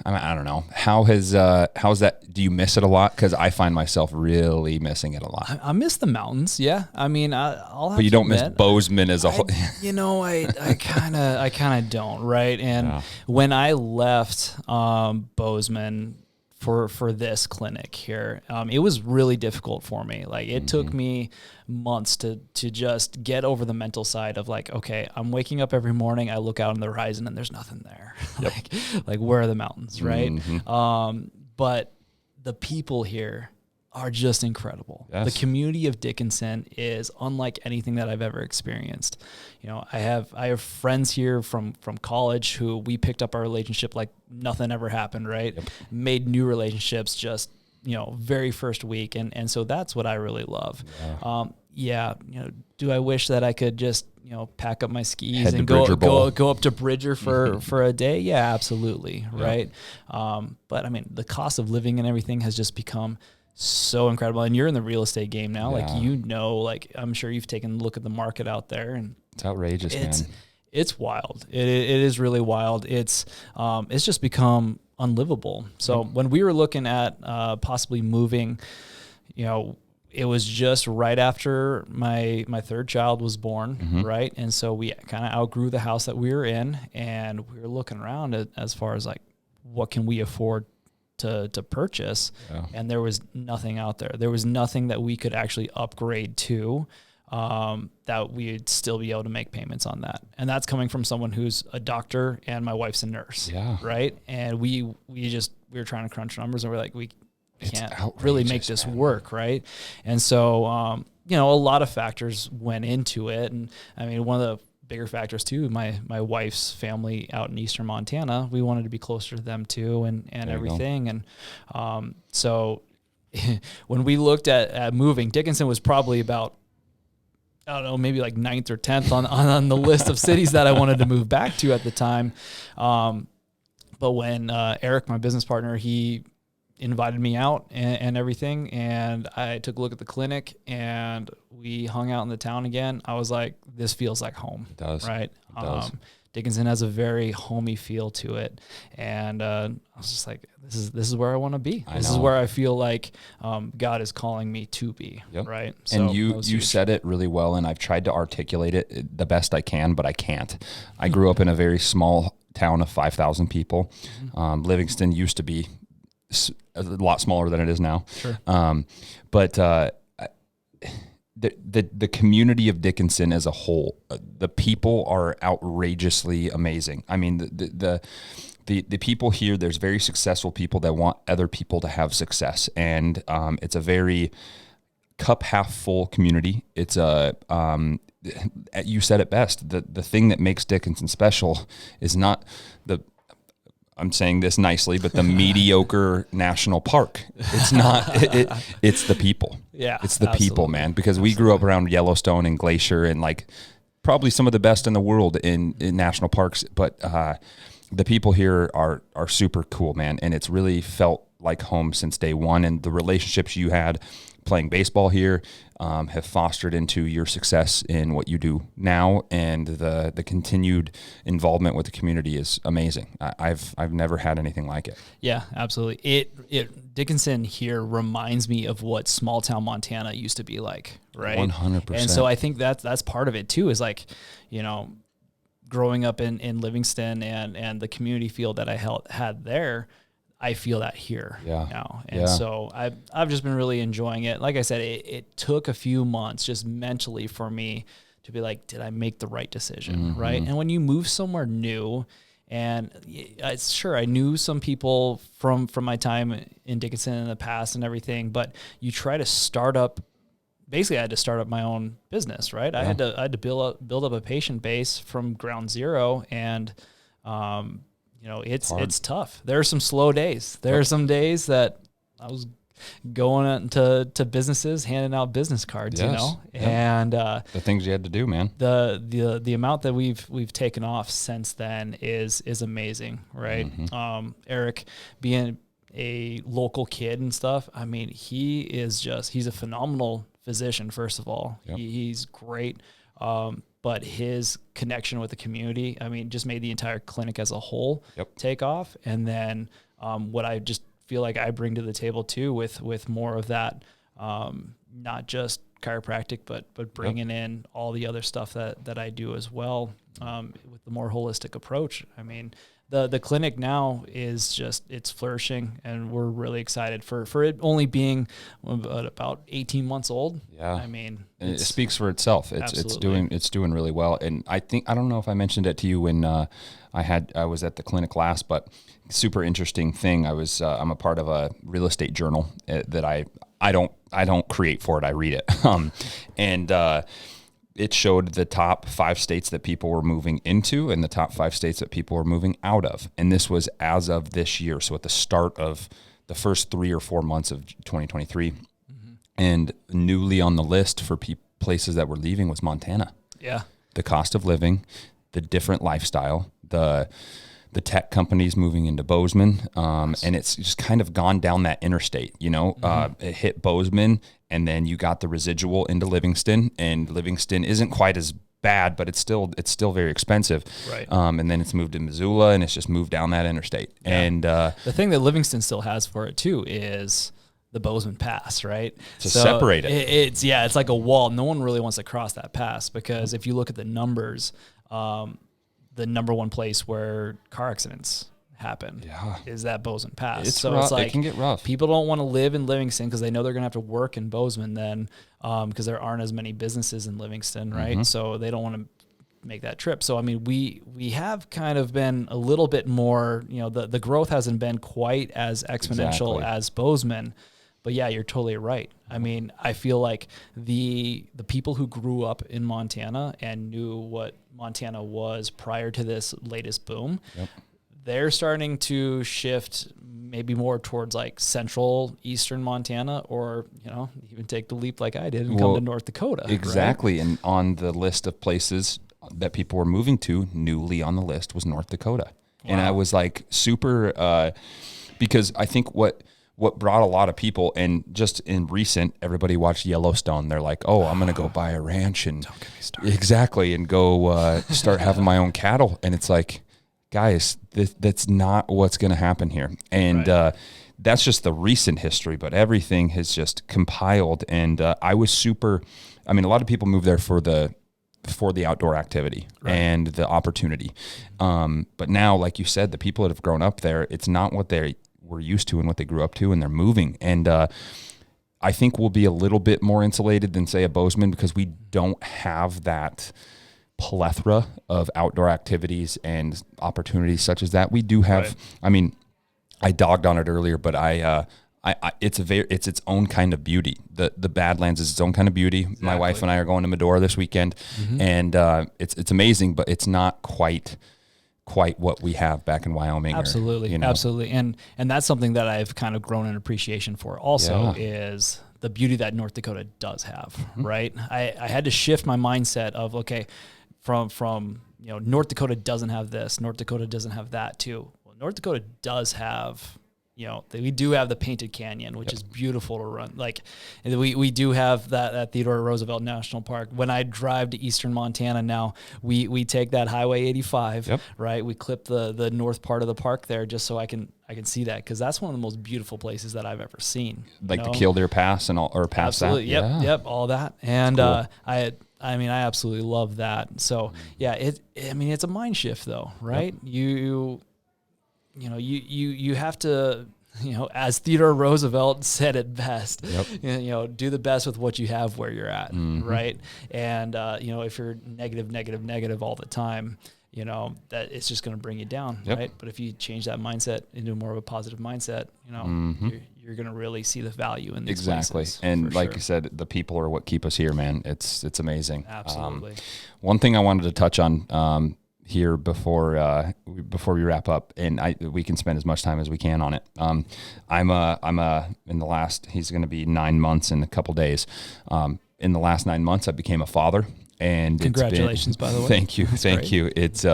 don't know. How's that? Do you miss it a lot? Because I find myself really missing it a lot. I miss the mountains. Yeah, I mean, I'll have but you to don't admit, miss Bozeman as a whole. I kind of don't. Right, and when I left Bozeman for this clinic here, it was really difficult for me. Like it took me months to just get over the mental side of like, okay, I'm waking up every morning, I look out on the horizon and there's nothing there. Yep. like where are the mountains, right? But the people here are just incredible. Yes. The community of Dickinson is unlike anything that I've ever experienced. I have friends here from college who we picked up our relationship like nothing ever happened, right? Yep. Made new relationships just, very first week. And so that's what I really love. Yeah. Do I wish that I could just, pack up my skis and go up to Bridger for a day? Yeah, absolutely. Yeah. Right. But I mean, the cost of living and everything has just become so incredible. And you're in the real estate game now. Yeah. I'm sure you've taken a look at the market out there, and it's outrageous, man. It's wild. It is really wild. It's just become unlivable. So when we were looking at possibly moving, it was just right after my third child was born, right? And so we kind of outgrew the house that we were in, and we were looking around as far as like, what can we afford to purchase, Yeah. and there was nothing out there. There was nothing that we could actually upgrade to, that we'd still be able to make payments on that. And that's coming from someone who's a doctor and my wife's a nurse. Yeah. Right. And we were trying to crunch numbers, and we're like, we can't outrageous, really make this work. Right. And so, a lot of factors went into it. And I mean, one of the bigger factors too, my wife's family out in Eastern Montana, we wanted to be closer to them too, and everything. And, so when we looked at moving, Dickinson was probably about, I don't know, maybe like 9th or 10th on the list of cities that I wanted to move back to at the time. But when Eric, my business partner, he invited me out and everything, and I took a look at the clinic, and we hung out in the town again, I was like, this feels like home. It does. Right? It does. Dickinson has a very homey feel to it, and I was just like, this is where I want to be. This is where I feel like God is calling me to be. Yep. Right? So and you said it really well, and I've tried to articulate it the best I can, but I can't. I grew up in a very small town of 5,000 people. Livingston used to be a lot smaller than it is now. Sure. But the community of Dickinson as a whole, the people are outrageously amazing. I mean, the people here, there's very successful people that want other people to have success. And it's a very cup half full community. It's you said it best. The thing that makes Dickinson special is not I'm saying this nicely, but the mediocre national park. It's not, it's the people. Yeah. It's the people, man, because we grew up around Yellowstone and Glacier and like probably some of the best in the world in national parks. But the people here are super cool, man. And it's really felt like home since day one. And the relationships you had playing baseball here have fostered into your success in what you do now, and the continued involvement with the community is amazing. I've never had anything like it. Yeah, absolutely. Dickinson here reminds me of what small town Montana used to be like, right? 100%. And so I think that's part of it too, is like, growing up in Livingston and the community feel that I had there, I feel that here now. And so I've just been really enjoying it. Like I said, it took a few months just mentally for me to be like, did I make the right decision? Mm-hmm. Right. And when you move somewhere new, and sure, I knew some people from my time in Dickinson in the past and everything, but you try to start up. Basically, I had to start up my own business, right? Yeah. I had to build up a patient base from ground zero, and it's tough. There are some slow days. There are some days that I was going to businesses, handing out business cards, and the things you had to do, man. The amount that we've taken off since then is amazing, right? Mm-hmm. Eric being a local kid and stuff, I mean, he's a phenomenal physician, first of all. Yep. He's great. But his connection with the community, I mean, just made the entire clinic as a whole take off. And then what I just feel like I bring to the table too, with more of that, not just chiropractic, but bringing in all the other stuff that I do as well, with the more holistic approach. I mean, the clinic now is it's flourishing, and we're really excited for it only being about 18 months old. Yeah. I mean, it speaks for itself. It's doing really well. And I don't know if I mentioned it to you when I was at the clinic last, but super interesting thing. I'm a part of a real estate journal that I don't create for it. I read it. It showed the top 5 states that people were moving into and the top 5 states that people were moving out of. And this was as of this year. So at the start of the first 3 or 4 months of 2023. Mm-hmm. And newly on the list for places that were leaving was Montana. Yeah. The cost of living, the different lifestyle, the tech companies moving into Bozeman. And it's just kind of gone down that interstate, Mm-hmm. It hit Bozeman, and then you got the residual into Livingston, and Livingston isn't quite as bad, but it's still very expensive. Right. And then it's moved to Missoula, and it's just moved down that interstate. Yeah. And the thing that Livingston still has for it too is the Bozeman Pass, right? To separate it. It's like a wall. No one really wants to cross that pass, because if you look at the numbers, the number one place where car accidents happen. Yeah. Is that Bozeman Pass. It's so rough. it's like it can get rough. people don't want to live in Livingston because they know they're going to have to work in Bozeman then, because there aren't as many businesses in Livingston, right? So they don't want to make that trip. So I mean, we have kind of been a little bit more, the growth hasn't been quite as exponential as Bozeman. But yeah, you're totally right. I mean, I feel like the people who grew up in Montana and knew what Montana was prior to this latest boom, they're starting to shift maybe more towards like central eastern Montana, or even take the leap like I did and come to North Dakota. Exactly. Right? And on the list of places that people were moving to, newly on the list was North Dakota. Wow. And I was like super, because I think what brought a lot of people, and just in recent, everybody watched Yellowstone. They're like, oh, I'm going to go buy a ranch and don't get me started. Exactly. And go start having my own cattle. And it's like, guys, that's not what's going to happen here. And that's just the recent history, but everything has just compiled. And I was super, I mean, a lot of people move there for the outdoor activity and the opportunity. But now, like you said, the people that have grown up there, it's not what they were used to and what they grew up to, and they're moving. And I think we'll be a little bit more insulated than, say, a Bozeman, because we don't have that plethora of outdoor activities and opportunities such as that. We do have, I mean, I dogged on it earlier, but it's its own kind of beauty. The Badlands is its own kind of beauty. Exactly. My wife and I are going to Medora this weekend, and it's amazing, but it's not quite what we have back in Wyoming. Absolutely. Absolutely. And that's something that I've kind of grown an appreciation for also, is the beauty that North Dakota does have, right? I had to shift my mindset of, okay, from North Dakota doesn't have this, North Dakota doesn't have that too. Well, North Dakota does have, we do have the Painted Canyon, which is beautiful to run. Like, we do have that Theodore Roosevelt National Park. When I drive to eastern Montana now, we take that Highway 85, right? We clip the north part of the park there just so I can see that, because that's one of the most beautiful places that I've ever seen. Like the Killdeer Pass and all, or past absolutely. that. Yep, all that. And cool. I absolutely love that. So yeah, it's a mind shift though, right? You have to, as Theodore Roosevelt said it best, do the best with what you have where you're at, right? And, if you're negative all the time, that it's just going to bring you down, right? But if you change that mindset into more of a positive mindset, you're going to really see the value in these places. And like you said, the people are what keep us here, man. It's amazing. Absolutely. One thing I wanted to touch on, here before we wrap up, and we can spend as much time as we can on it. I'm in the last, he's going to be 9 months in a couple days. In the last 9 months, I became a father, and congratulations, by the way. Thank you. It's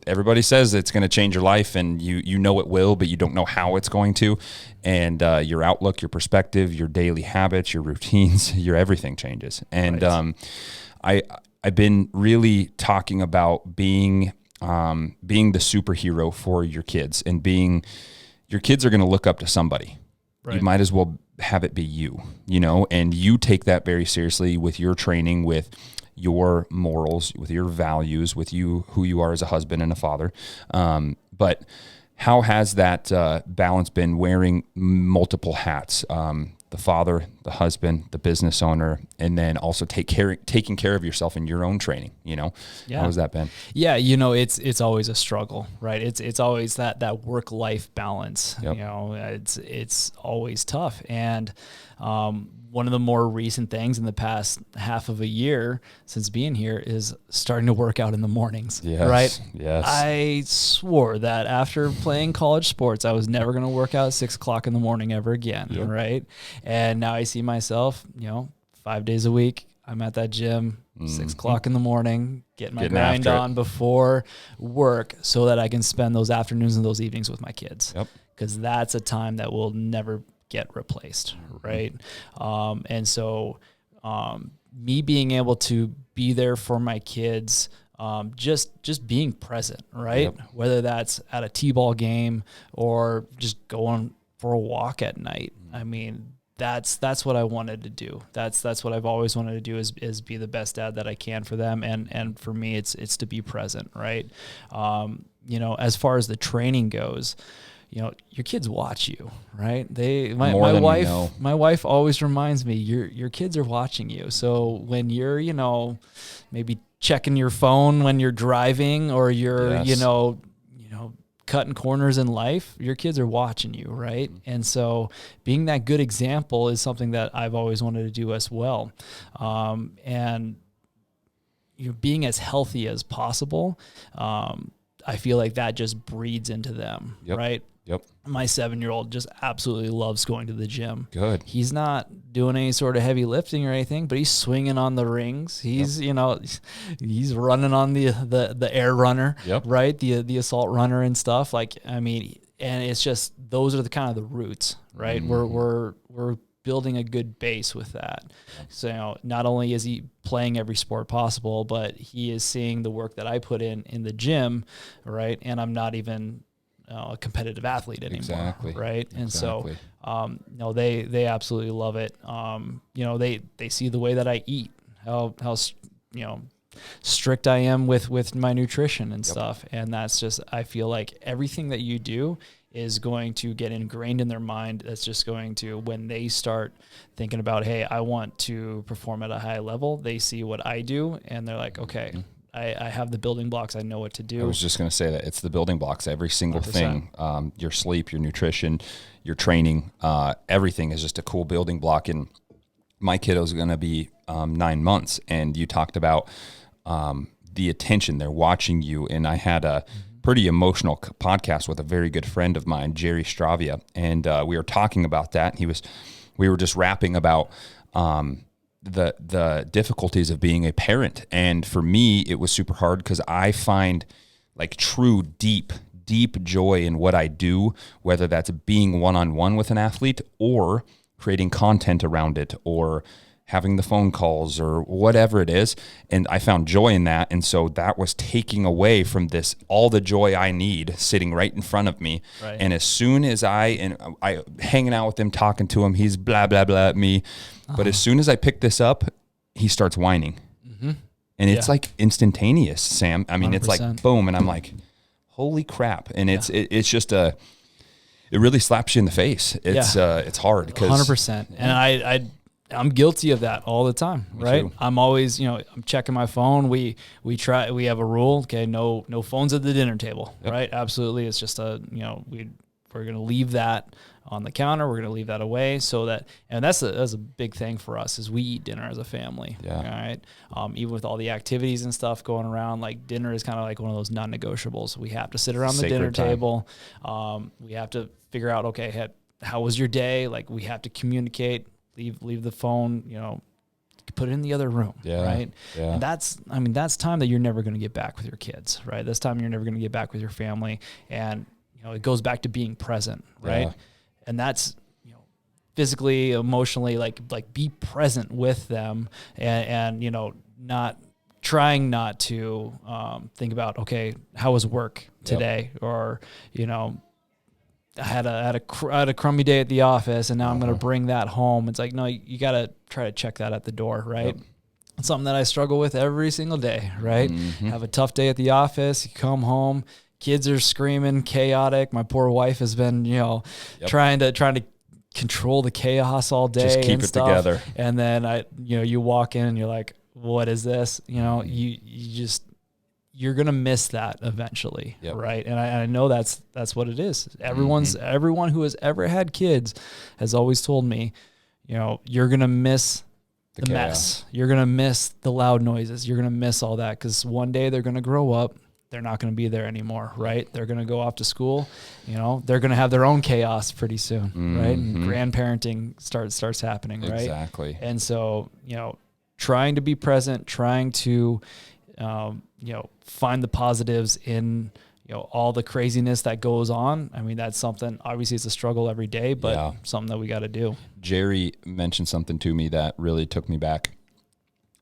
everybody says it's going to change your life, and you know it will, but you don't know how it's going to. And your outlook, your perspective, your daily habits, your routines, your everything changes. And I've been really talking about being the superhero for your kids, and your kids are going to look up to somebody. Right. You might as well have it be you, and you take that very seriously with your training, with your morals, with your values, with who you are as a husband and a father. But how has that balance been, wearing multiple hats? The father, the husband, the business owner, and then also taking care of yourself in your own training, How has that been? Yeah. It's always a struggle, right? It's always that work-life balance, it's always tough. And, one of the more recent things in the past half of a year since being here is starting to work out in the mornings, right? Yes. I swore that after playing college sports, I was never going to work out at 6 o'clock in the morning ever again, right? And now I see myself, 5 days a week, I'm at that gym, 6 o'clock in the morning, getting my grind on before work so that I can spend those afternoons and those evenings with my kids. Because that's a time that will never get replaced, right? And so me being able to be there for my kids, just being present, right? Whether that's at a t-ball game or just going for a walk at night. I mean, that's what I wanted to do. That's what I've always wanted to do is be the best dad that I can for them. And for me, it's to be present, right? As far as the training goes, your kids watch you, right? My wife always reminds me, your kids are watching you. So when you're, maybe checking your phone when you're driving, or you're, cutting corners in life, your kids are watching you, right? And so being that good example is something that I've always wanted to do as well. And being as healthy as possible, I feel like that just breeds into them, right? Yep. My 7-year-old just absolutely loves going to the gym. Good. He's not doing any sort of heavy lifting or anything, but he's swinging on the rings. He's, he's running on the air runner, right? The assault runner and stuff. And it's just, those are the kind of the roots, right? Mm-hmm. We're building a good base with that. So not only is he playing every sport possible, but he is seeing the work that I put in the gym, right? And I'm not even a competitive athlete anymore, right? And so, they absolutely love it. They see the way that I eat, how strict I am with my nutrition and stuff. And that's just, I feel like everything that you do is going to get ingrained in their mind. That's just going to, when they start thinking about, hey, I want to perform at a high level, they see what I do and they're like, okay, I have the building blocks. I know what to do. I was just going to say that it's the building blocks, every single 100%. Thing, your sleep, your nutrition, your training, everything is just a cool building block. And my kiddo's going to be 9 months. And you talked about the attention, they're watching you. And I had a pretty emotional podcast with a very good friend of mine, Jerry Stravia. And we were talking about that. We were just rapping about the difficulties of being a parent. And for me, it was super hard because I find like true deep joy in what I do, whether that's being one-on-one with an athlete or creating content around it or having the phone calls or whatever it is. And I found joy in that. And so that was taking away from all the joy I need sitting right in front of me. Right. And as soon as I hanging out with him, talking to him, he's blah, blah, blah at me. But as soon as I pick this up, he starts whining. Mm-hmm. And it's like instantaneous, Sam. I mean, 100%. It's like boom. And I'm like, holy crap. And it's just it really slaps you in the face. It's hard. 100%. And I'm guilty of that all the time, right? I'm always, I'm checking my phone. We have a rule. Okay. No phones at the dinner table, right? Absolutely. It's just we're going to leave that on the counter. We're going to leave that away and that's a big thing for us is we eat dinner as a family. Yeah. All right. Even with all the activities and stuff going around, like dinner is kind of like one of those non-negotiables. We have to sit around the dinner table. We have to figure out, okay, how was your day? Like we have to communicate. Leave the phone, put it in the other room, right? Yeah. And that's time that you're never going to get back with your kids, right? That's time you're never going to get back with your family. And, it goes back to being present, right? Yeah. And that's, physically, emotionally, like be present with them and not to think about, okay, how was work today? Or, I had a crummy day at the office and now I'm going to bring that home. It's like, no, you got to try to check that at the door, right? Yep. It's something that I struggle with every single day, right? Mm-hmm. Have a tough day at the office, you come home, kids are screaming, chaotic. My poor wife has been, trying to control the chaos all day. Just keep it together. And then you walk in and you're like, what is this? You're going to miss that eventually. Yep. Right. And I know that's what it is. Everyone who has ever had kids has always told me, you're going to miss the mess. You're going to miss the loud noises. You're going to miss all that. 'Cause one day they're going to grow up. They're not going to be there anymore. Right. They're going to go off to school. They're going to have their own chaos pretty soon. Right. And grandparenting starts happening. Right. Exactly. And so, trying to be present, trying to, find the positives in, all the craziness that goes on. I mean, that's something, obviously it's a struggle every day, but something that we got to do. Jerry mentioned something to me that really took me back.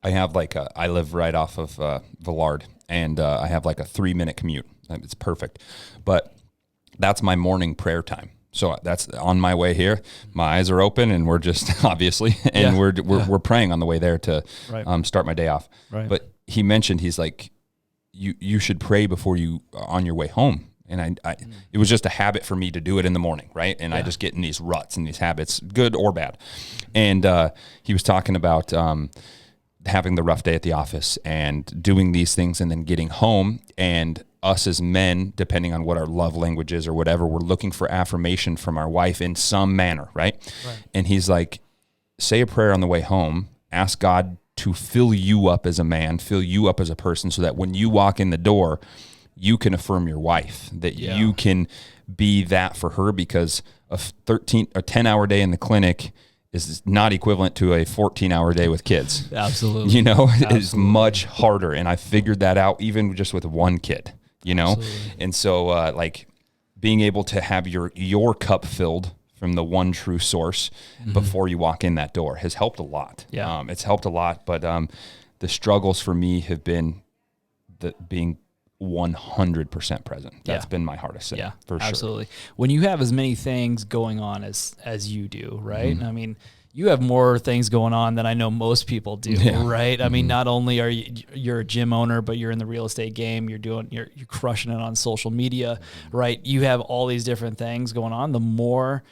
I have I live right off of Villard and I have like a 3-minute commute. It's perfect. But that's my morning prayer time. So that's on my way here. My eyes are open, and we're just obviously, and we're praying on the way there to start my day off. Right. But he mentioned, he's like, you should pray before you on your way home. And I it was just a habit for me to do it in the morning, right? And I just get in these ruts and these habits, good or bad. And he was talking about having the rough day at the office and doing these things and then getting home, and us as men, depending on what our love language is or whatever, we're looking for affirmation from our wife in some manner, right? And he's like, say a prayer on the way home, ask God to fill you up as a man, fill you up as a person, so that when you walk in the door, you can affirm your wife, that you can be that for her, because a 10-hour day in the clinic is not equivalent to a 14-hour day with kids. Absolutely. You know, it's much harder. And I figured that out even just with one kid, you know? Absolutely. And so like being able to have your cup filled from the one true source before you walk in that door has helped a lot. Yeah. It's helped a lot, but the struggles for me have been being 100% present. That's been my hardest thing, for sure. Absolutely. When you have as many things going on as you do, right? I mean, you have more things going on than I know most people do, right? I mean, not only are you're a gym owner, but you're in the real estate game, you're crushing it on social media, right? You have all these different things going on. The more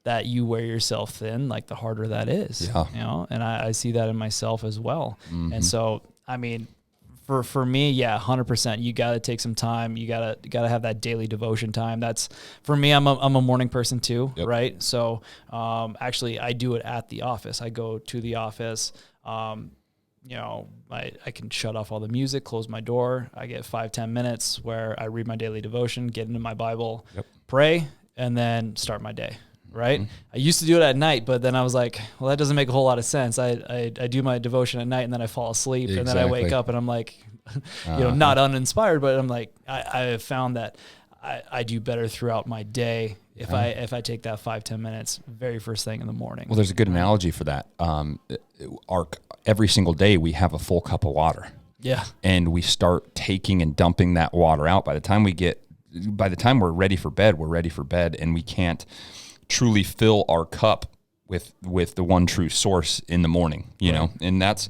that you wear yourself thin, like the harder that is, you know? And I see that in myself as well. And so, I mean, For me, 100%. You got to take some time. You got to have that daily devotion time. That's for me. I'm a morning person too, right? So actually, I do it at the office. I go to the office. You know, I can shut off all the music, close my door. I get 5-10 minutes where I read my daily devotion, get into my Bible, pray, and then start my day. Right. I used to do it at night, but then I was like, well, that doesn't make a whole lot of sense. I do my devotion at night and then I fall asleep and then I wake up and I'm like, you know, not uninspired, but I'm like, I have found that I do better throughout my day if I take that 5-10 minutes very first thing in the morning. Well, there's a good analogy for that. Every single day we have a full cup of water. Yeah. And we start taking and dumping that water out. By the time we're ready for bed, and we can't truly fill our cup with the one true source in the morning, you know, and that's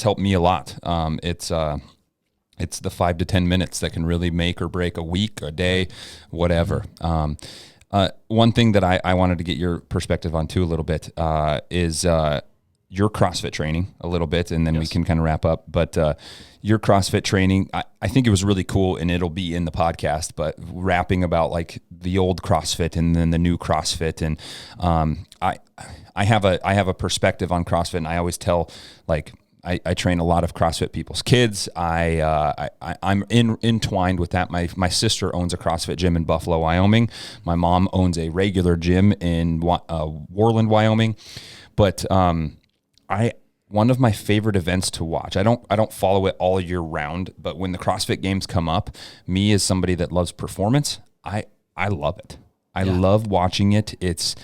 helped me a lot. It's the 5 to 10 minutes that can really make or break a week, a day, whatever. One thing that I wanted to get your perspective on too a little bit is your CrossFit training a little bit, and then we can kind of wrap up. But your CrossFit training, I think it was really cool, and it'll be in the podcast, but rapping about like the old CrossFit and then the new CrossFit. And I have a perspective on CrossFit, and I always tell, like, I train a lot of CrossFit people's kids. I'm entwined with that. My sister owns a CrossFit gym in Buffalo, Wyoming. My mom owns a regular gym in Worland, Wyoming. But one of my favorite events to watch, I don't follow it all year round, but when the CrossFit Games come up, me as somebody that loves performance, I love it. I love watching it. It's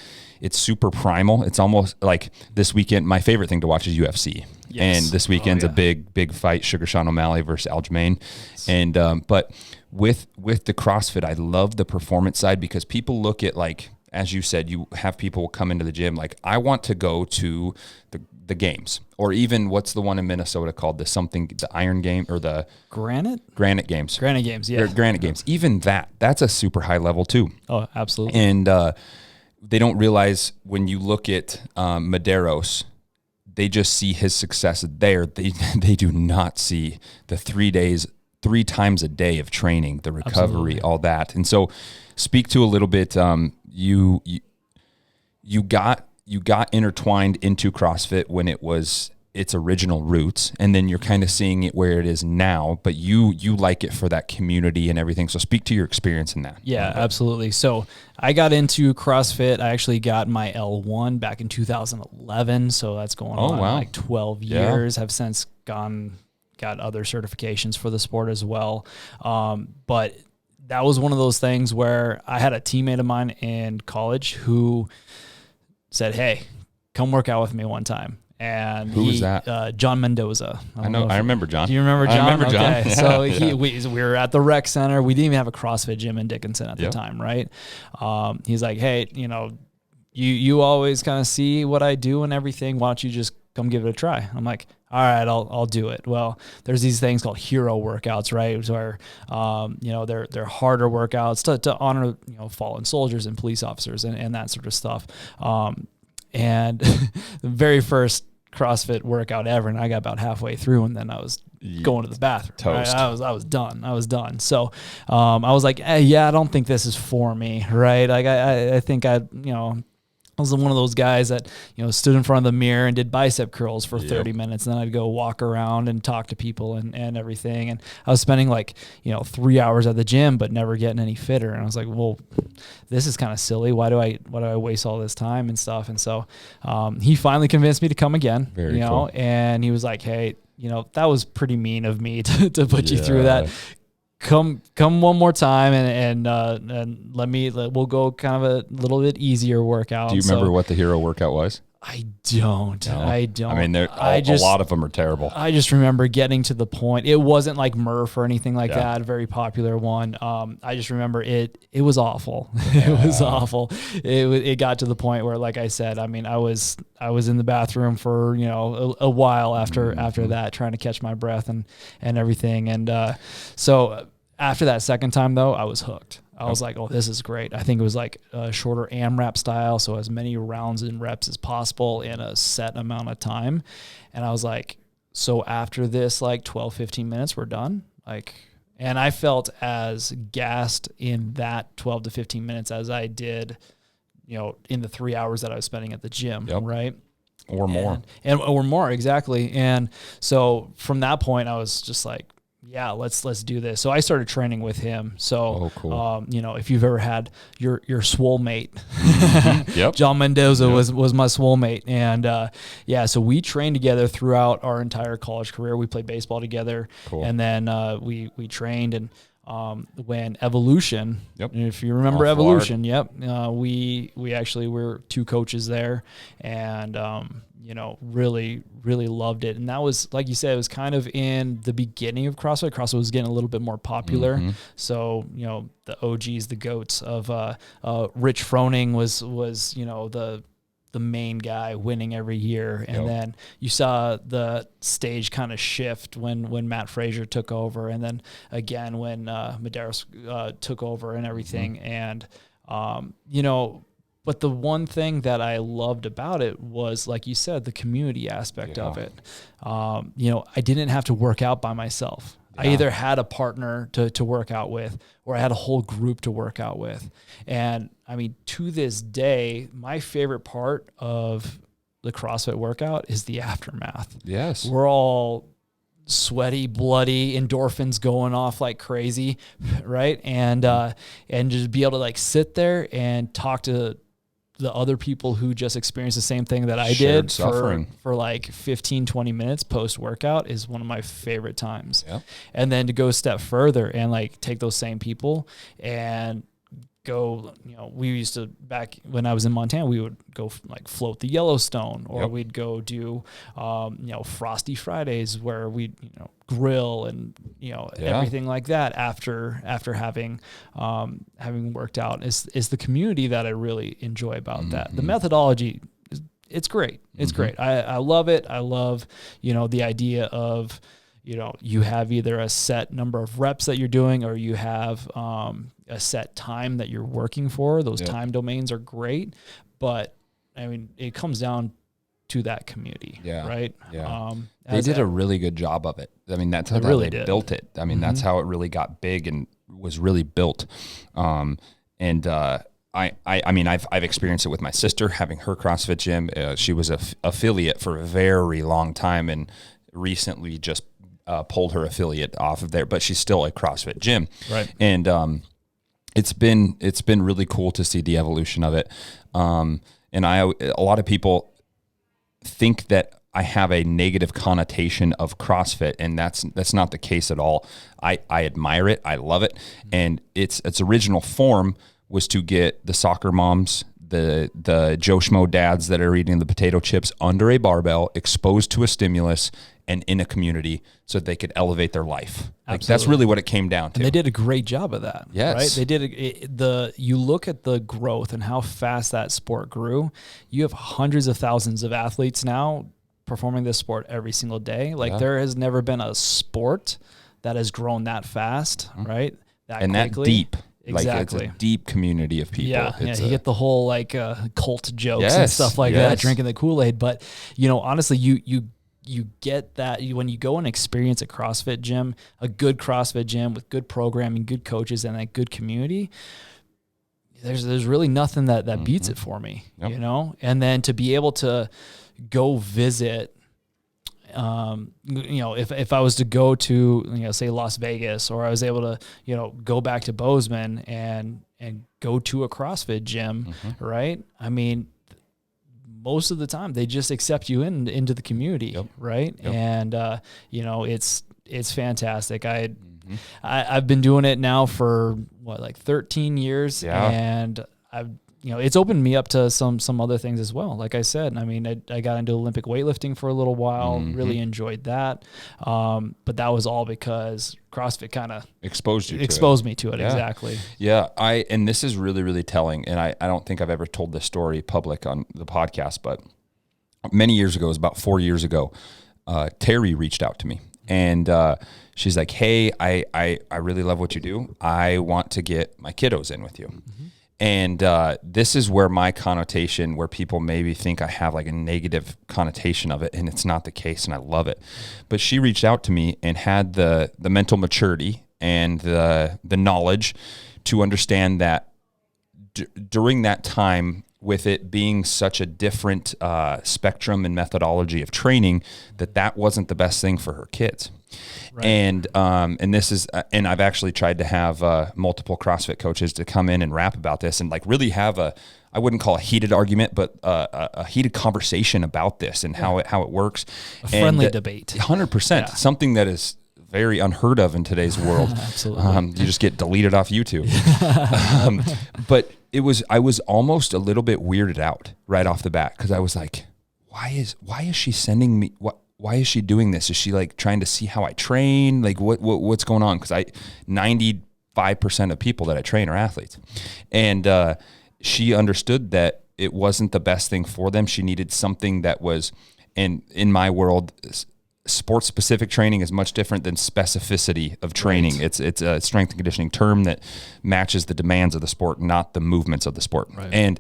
super primal. It's almost like this weekend. My favorite thing to watch is UFC. Yes. And this weekend's a big fight, Sugar Sean O'Malley versus Aljamain. Yes. And but with the CrossFit, I love the performance side, because people look at, like, as you said, you have people come into the gym like, I want to go to the games, or even what's the one in Minnesota called the Iron Game, or the Granite Games. Granite Games, yeah. Granite Games. Even that's a super high level too. Oh, absolutely. And they don't realize, when you look at Medeiros, they just see his success there. They do not see the 3 times a day of training, the recovery, absolutely, all that. And so, speak to a little bit. You got intertwined into CrossFit when it was its original roots, and then you're kind of seeing it where it is now, but you like it for that community and everything. So speak to your experience in that. Yeah, absolutely. So I got into CrossFit. I actually got my L1 back in 2011. So that's going on like 12 years. Have since got other certifications for the sport as well. But that was one of those things where I had a teammate of mine in college who said, hey, come work out with me one time. And who was that? John Mendoza. I remember John. Do you remember John? I remember John. Okay. Yeah, So yeah. we were at the rec center. We didn't even have a CrossFit gym in Dickinson at the time, right? He's like, hey, you always kind of see what I do and everything. Why don't you just come give it a try? I'm like, all right, I'll do it. Well, there's these things called hero workouts, right? Where, they're harder workouts to honor, fallen soldiers and police officers and that sort of stuff. And the very first CrossFit workout ever, and I got about halfway through, and then I was going to the bathroom. Toast. Right? I was done. So I was like, hey, I don't think this is for me, right? Like I think I was one of those guys that, stood in front of the mirror and did bicep curls for 30 minutes. And then I'd go walk around and talk to people and everything. And I was spending 3 hours at the gym, but never getting any fitter. And I was like, well, this is kind of silly. Why do I waste all this time and stuff? And so he finally convinced me to come again, Very cool. And he was like, hey, that was pretty mean of me to put you through that. Come one more time and we'll go kind of a little bit easier workout. Do you remember what the hero workout was? I don't. No. I don't. I mean, a lot of them are terrible. I just remember getting to the point. It wasn't like Murph or anything like that, a very popular one. I just remember it was awful. It was awful. It got to the point where, like I said, I mean, I was in the bathroom for, a while after that, trying to catch my breath and everything. And so after that second time, though, I was hooked. I was like, oh, this is great. I think it was like a shorter AMRAP style, so as many rounds and reps as possible in a set amount of time. And I was like, so after this, 12, 15 minutes, we're done? And I felt as gassed in that 12 to 15 minutes as I did, in the 3 hours that I was spending at the gym, right? Or more. Or more, exactly. And so from that point, I was just like, yeah, let's do this. So I started training with him. So, cool. If you've ever had your swole mate, Yep. John Mendoza was my swole mate. And so we trained together throughout our entire college career. We played baseball together. Cool. And then we trained. And when Evolution, if you remember Off Evolution, we actually were two coaches there, and really, really loved it. And that was, like you said, it was kind of in the beginning of CrossFit. CrossFit was getting a little bit more popular. Mm-hmm. So, the OGs, the GOATs of Rich Froning was the main guy winning every year. And then you saw the stage kind of shift when Matt Frazier took over. And then again, when Medeiros took over and everything. And, but the one thing that I loved about it was, like you said, the community aspect of it. I didn't have to work out by myself. I either had a partner to work out with, or I had a whole group to work out with. And I mean, to this day, my favorite part of the CrossFit workout is the aftermath. Yes. We're all sweaty, bloody, endorphins going off like crazy, right? And just be able to sit there and talk to the other people who just experienced the same thing that I did for 15, 20 minutes post-workout is one of my favorite times. Yep. And then to go a step further and take those same people and go, we used to, back when I was in Montana, we would go float the Yellowstone, or we'd go do, Frosty Fridays where we'd, grill and, everything like that after having worked out is the community that I really enjoy about that. The methodology, it's great. It's great. I love it. I love, the idea of, you have either a set number of reps that you're doing, or you have a set time that you're working for. Those time domains are great, but I mean, it comes down to that community, right? Yeah. They did a really good job of it. I mean, that's how they built it. I mean, that's how it really got big and was really built. I mean, I've experienced it with my sister, having her CrossFit gym. She was an affiliate for a very long time, and recently just pulled her affiliate off of there, but she's still a CrossFit gym. Right. And it's been really cool to see the evolution of it. And a lot of people think that I have a negative connotation of CrossFit, and that's not the case at all. I admire it. I love it. And its original form was to get the soccer moms, the Joe Schmo dads that are eating the potato chips under a barbell, exposed to a stimulus and in a community so that they could elevate their life. Like, that's really what it came down to. And they did a great job of that. Yes. Right? They did you look at the growth and how fast that sport grew. You have hundreds of thousands of athletes now performing this sport every single day. Like, there has never been a sport that has grown that fast, right? That quickly. That deep. Exactly. Like, it's a deep community of people. Yeah, you get the whole like cult jokes and stuff like that, drinking the Kool-Aid. But, honestly, you get that when you go and experience a CrossFit gym, a good CrossFit gym with good programming, good coaches, and a good community. There's really nothing that beats it for me, And then to be able to go visit, if I was to go to, say Las Vegas, or I was able to, go back to Bozeman and go to a CrossFit gym, right? I mean, most of the time they just accept you into the community, right? Yep. And it's fantastic. I've been doing it now for 13 years, and it's opened me up to some other things as well. Like I said, I mean, I got into Olympic weightlifting for a little while, really enjoyed that. But that was all because CrossFit kind of exposed me to it. Exactly. Yeah. And this is really, really telling. And I don't think I've ever told this story public on the podcast, but many years ago, it was about 4 years ago, Terry reached out to me, and she's like, "Hey, I really love what you do. I want to get my kiddos in with you." And this is where my connotation, where people maybe think I have like a negative connotation of it, and it's not the case, and I love it. But she reached out to me and had the mental maturity and the knowledge to understand that during that time, with it being such a different spectrum and methodology of training, that wasn't the best thing for her kids. Right. And this is, and I've actually tried to have multiple CrossFit coaches to come in and rap about this and like really have I wouldn't call a heated argument, but a heated conversation about this and how it works. A friendly debate. 100%. Something that is very unheard of in today's world. Absolutely. You just get deleted off YouTube. But I was almost a little bit weirded out right off the bat, because I was like, why is she sending me why is she doing this? Is she like trying to see how I train? Like what's going on? Because 95% of people that I train are athletes. And she understood that it wasn't the best thing for them. She needed something that was, and in my world, sports specific training is much different than specificity of training. Right. It's a strength and conditioning term that matches the demands of the sport, not the movements of the sport. Right. And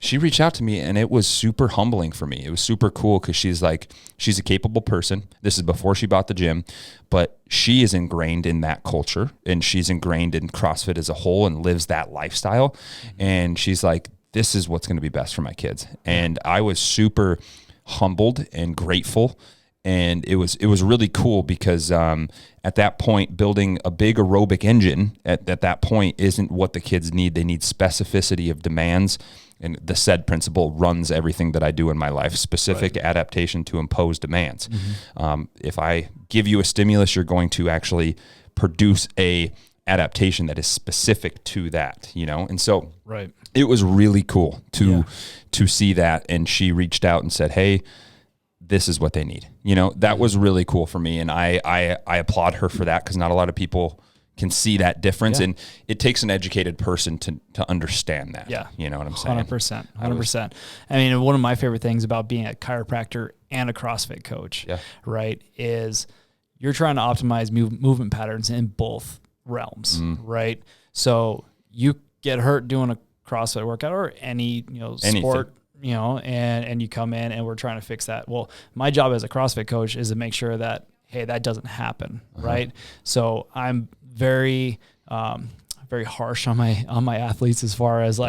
she reached out to me, and it was super humbling for me. It was super cool, because she's a capable person. This is before she bought the gym, but she is ingrained in that culture, and she's ingrained in CrossFit as a whole and lives that lifestyle. Mm-hmm. And she's like, this is what's going to be best for my kids. And I was super humbled and grateful. And it was really cool, because at that point, building a big aerobic engine at that point isn't what the kids need. They need specificity of demands. And the SAID principle runs everything that I do in my life: specific adaptation to impose demands. Mm-hmm. If I give you a stimulus, you're going to actually produce a adaptation that is specific to that, And so it was really cool to see that. And she reached out and said, "Hey, this is what they need." That was really cool for me. And I applaud her for that, because not a lot of people can see that difference. And it takes an educated person to understand that. Yeah. You know what I'm saying? 100%. I mean, one of my favorite things about being a chiropractor and a CrossFit coach, right, is you're trying to optimize movement patterns in both realms, right? So you get hurt doing a CrossFit workout or any, sport, and you come in and we're trying to fix that. Well, my job as a CrossFit coach is to make sure that, hey, that doesn't happen, right? So I'm very, very harsh on my athletes as far as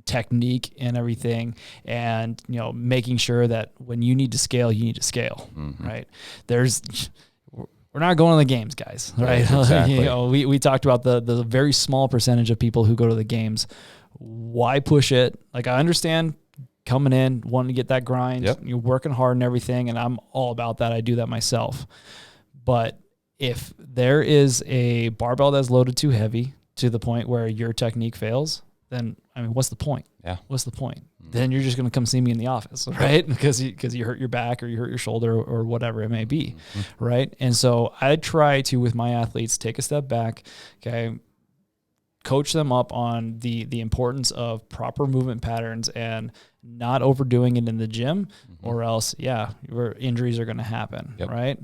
technique and everything, and making sure that when you need to scale, you need to scale, right? We're not going to the games, guys, right? Exactly. We talked about the very small percentage of people who go to the games. Why push it? Like, I understand coming in, wanting to get that grind, you're working hard and everything, and I'm all about that. I do that myself. But if there is a barbell that's loaded too heavy to the point where your technique fails, then I mean, what's the point? Yeah. What's the point? Then you're just going to come see me in the office, right? Because you hurt your back or you hurt your shoulder or whatever it may be, right? And so I try to, with my athletes, take a step back, okay, coach them up on the importance of proper movement patterns and not overdoing it in the gym, or else, your injuries are going to happen, right?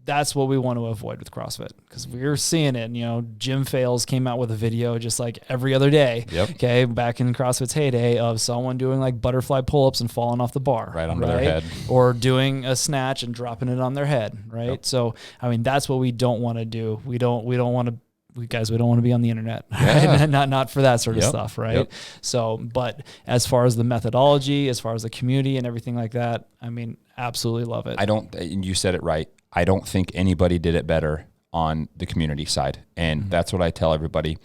That's what we want to avoid with CrossFit, because we're seeing it. Gym Fails came out with a video just like every other day. Okay, back in CrossFit's heyday, of someone doing like butterfly pull-ups and falling off the bar right under their head, or doing a snatch and dropping it on their head, right? So I mean, that's what we don't want to do. We don't want to. We don't want to be on the internet, right? not for that sort of stuff, right? So, but as far as the methodology, as far as the community and everything like that, I mean, absolutely love it. And you said it right. I don't think anybody did it better on the community side. And that's what I tell everybody.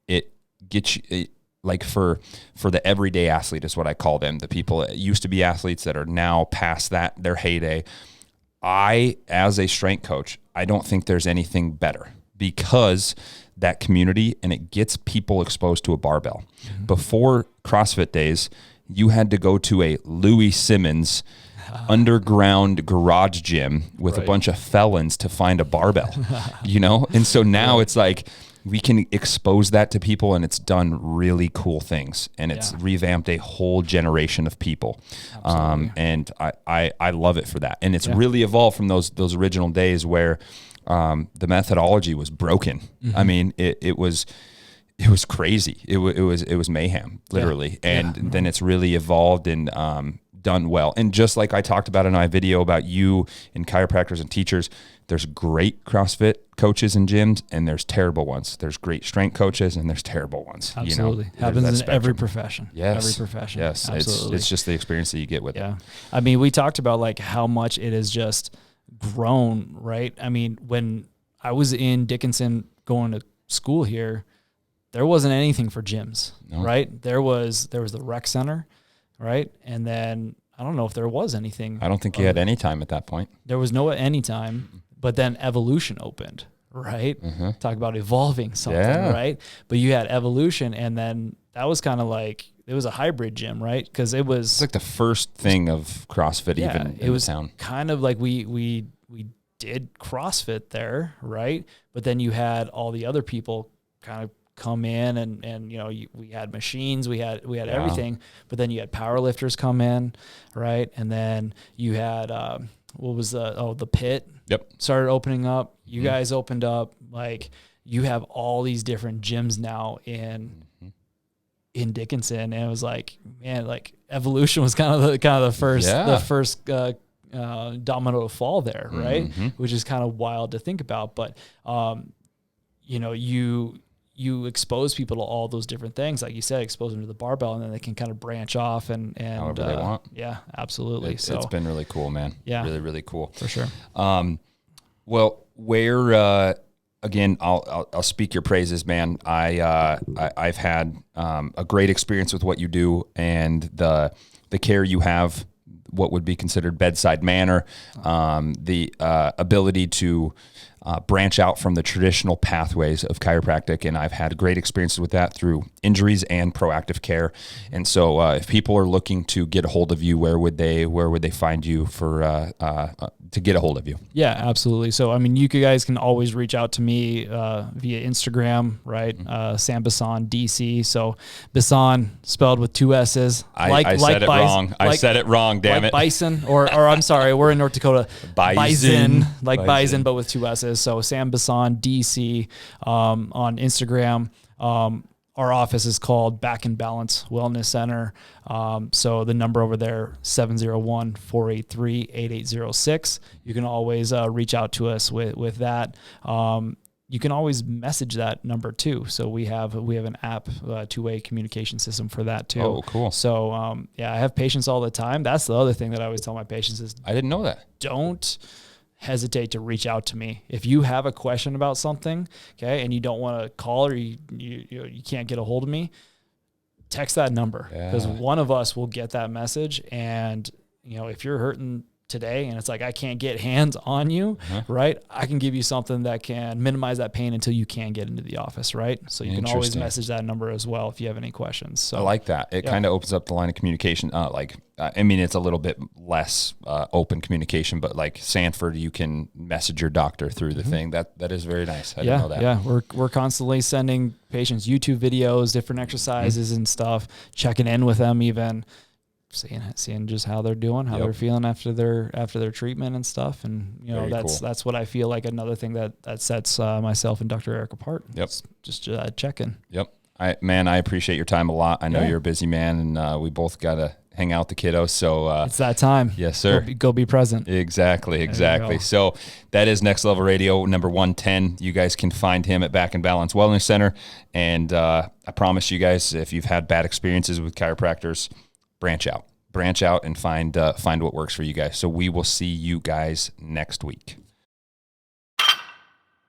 It gets you, like for the everyday athlete is what I call them. The people that used to be athletes that are now past their heyday. As a strength coach, I don't think there's anything better, because that community, and it gets people exposed to a barbell. Before CrossFit days, you had to go to a Louis Simmons underground garage gym with a bunch of felons to find a barbell, And so now it's like we can expose that to people, and it's done really cool things, and it's revamped a whole generation of people. And I love it for that. And it's really evolved from those original days where the methodology was broken. I mean, it was crazy. It was mayhem, literally. And then it's really evolved and done well. And just like I talked about in my video about you and chiropractors and teachers, there's great CrossFit coaches and gyms, and there's terrible ones. There's great strength coaches, and there's terrible ones. Absolutely. Happens in every profession. Yes. Every profession. Yes. Absolutely. It's just the experience that you get with it. I mean, we talked about like how much it has just grown, right? I mean, when I was in Dickinson going to school here, there wasn't anything for gyms, right? There was the rec center, right? And then I don't know if there was anything. I don't think you had any time at that point. There was no any time, but then Evolution opened, right? Talk about evolving something, right? But you had Evolution, and then that was kind of like, it was a hybrid gym, right? Because it's like the first thing of CrossFit even in the town. Kind of like we did CrossFit there, right? But then you had all the other people kind of come in, and we had machines, we had everything, but then you had power lifters come in, right? And then you had the pit started opening up. You guys opened up. Like, you have all these different gyms now in Dickinson, and it was like, man, like Evolution was kind of the first domino to fall there, right? Which is kind of wild to think about, but you expose people to all those different things, like you said, expose them to the barbell, and then they can kind of branch off and however they want. Yeah, absolutely. So it's been really cool, man. Yeah, really, really cool for sure. Well, where again, I'll speak your praises, man. I've had a great experience with what you do and the care you have, what would be considered bedside manner, the ability to branch out from the traditional pathways of chiropractic. And I've had great experiences with that through injuries and proactive care. And so if people are looking to get a hold of you, where would they find you to get a hold of you? Yeah, absolutely. So, I mean, you guys can always reach out to me via Instagram, right? Sam Bisson DC. So Bisson spelled with two S's. I said it wrong. I said it wrong, damn it. Bison, or I'm sorry, we're in North Dakota. Bison. Bison, but with two S's. So Sam Bisson DC on Instagram. Our office is called Back and Balance Wellness Center. So the number over there, 701-483-8806. You can always reach out to us with that. You can always message that number too. So we have an app, two-way communication system for that too. Oh, cool. So I have patients all the time. That's the other thing that I always tell my patients is, I didn't know that. Don't hesitate to reach out to me. If you have a question about something, okay, and you don't want to call, or you can't get a hold of me, text that number, because one of us will get that message. And if you're hurting today and it's like, I can't get hands on you, right? I can give you something that can minimize that pain until you can get into the office, right? So you can always message that number as well if you have any questions. So I like that. It kind of opens up the line of communication. I mean, it's a little bit less open communication, but like Sanford, you can message your doctor through the thing. That is very nice. I didn't know that. Yeah, we're constantly sending patients YouTube videos, different exercises and stuff, checking in with them, even seeing just how they're doing, how they're feeling after their treatment and stuff. And you know, that's what I feel like another thing that sets myself and Dr. Eric apart. Yep. Just check-in. Yep. I appreciate your time a lot. I know you're a busy man, and we both got to hang out with the kiddos. So it's that time. Yes, sir. Go be present. Exactly. So that is Next Level Radio number 110. You guys can find him at Back and Balance Wellness Center. And I promise you guys, if you've had bad experiences with chiropractors, branch out and find what works for you guys. So we will see you guys next week.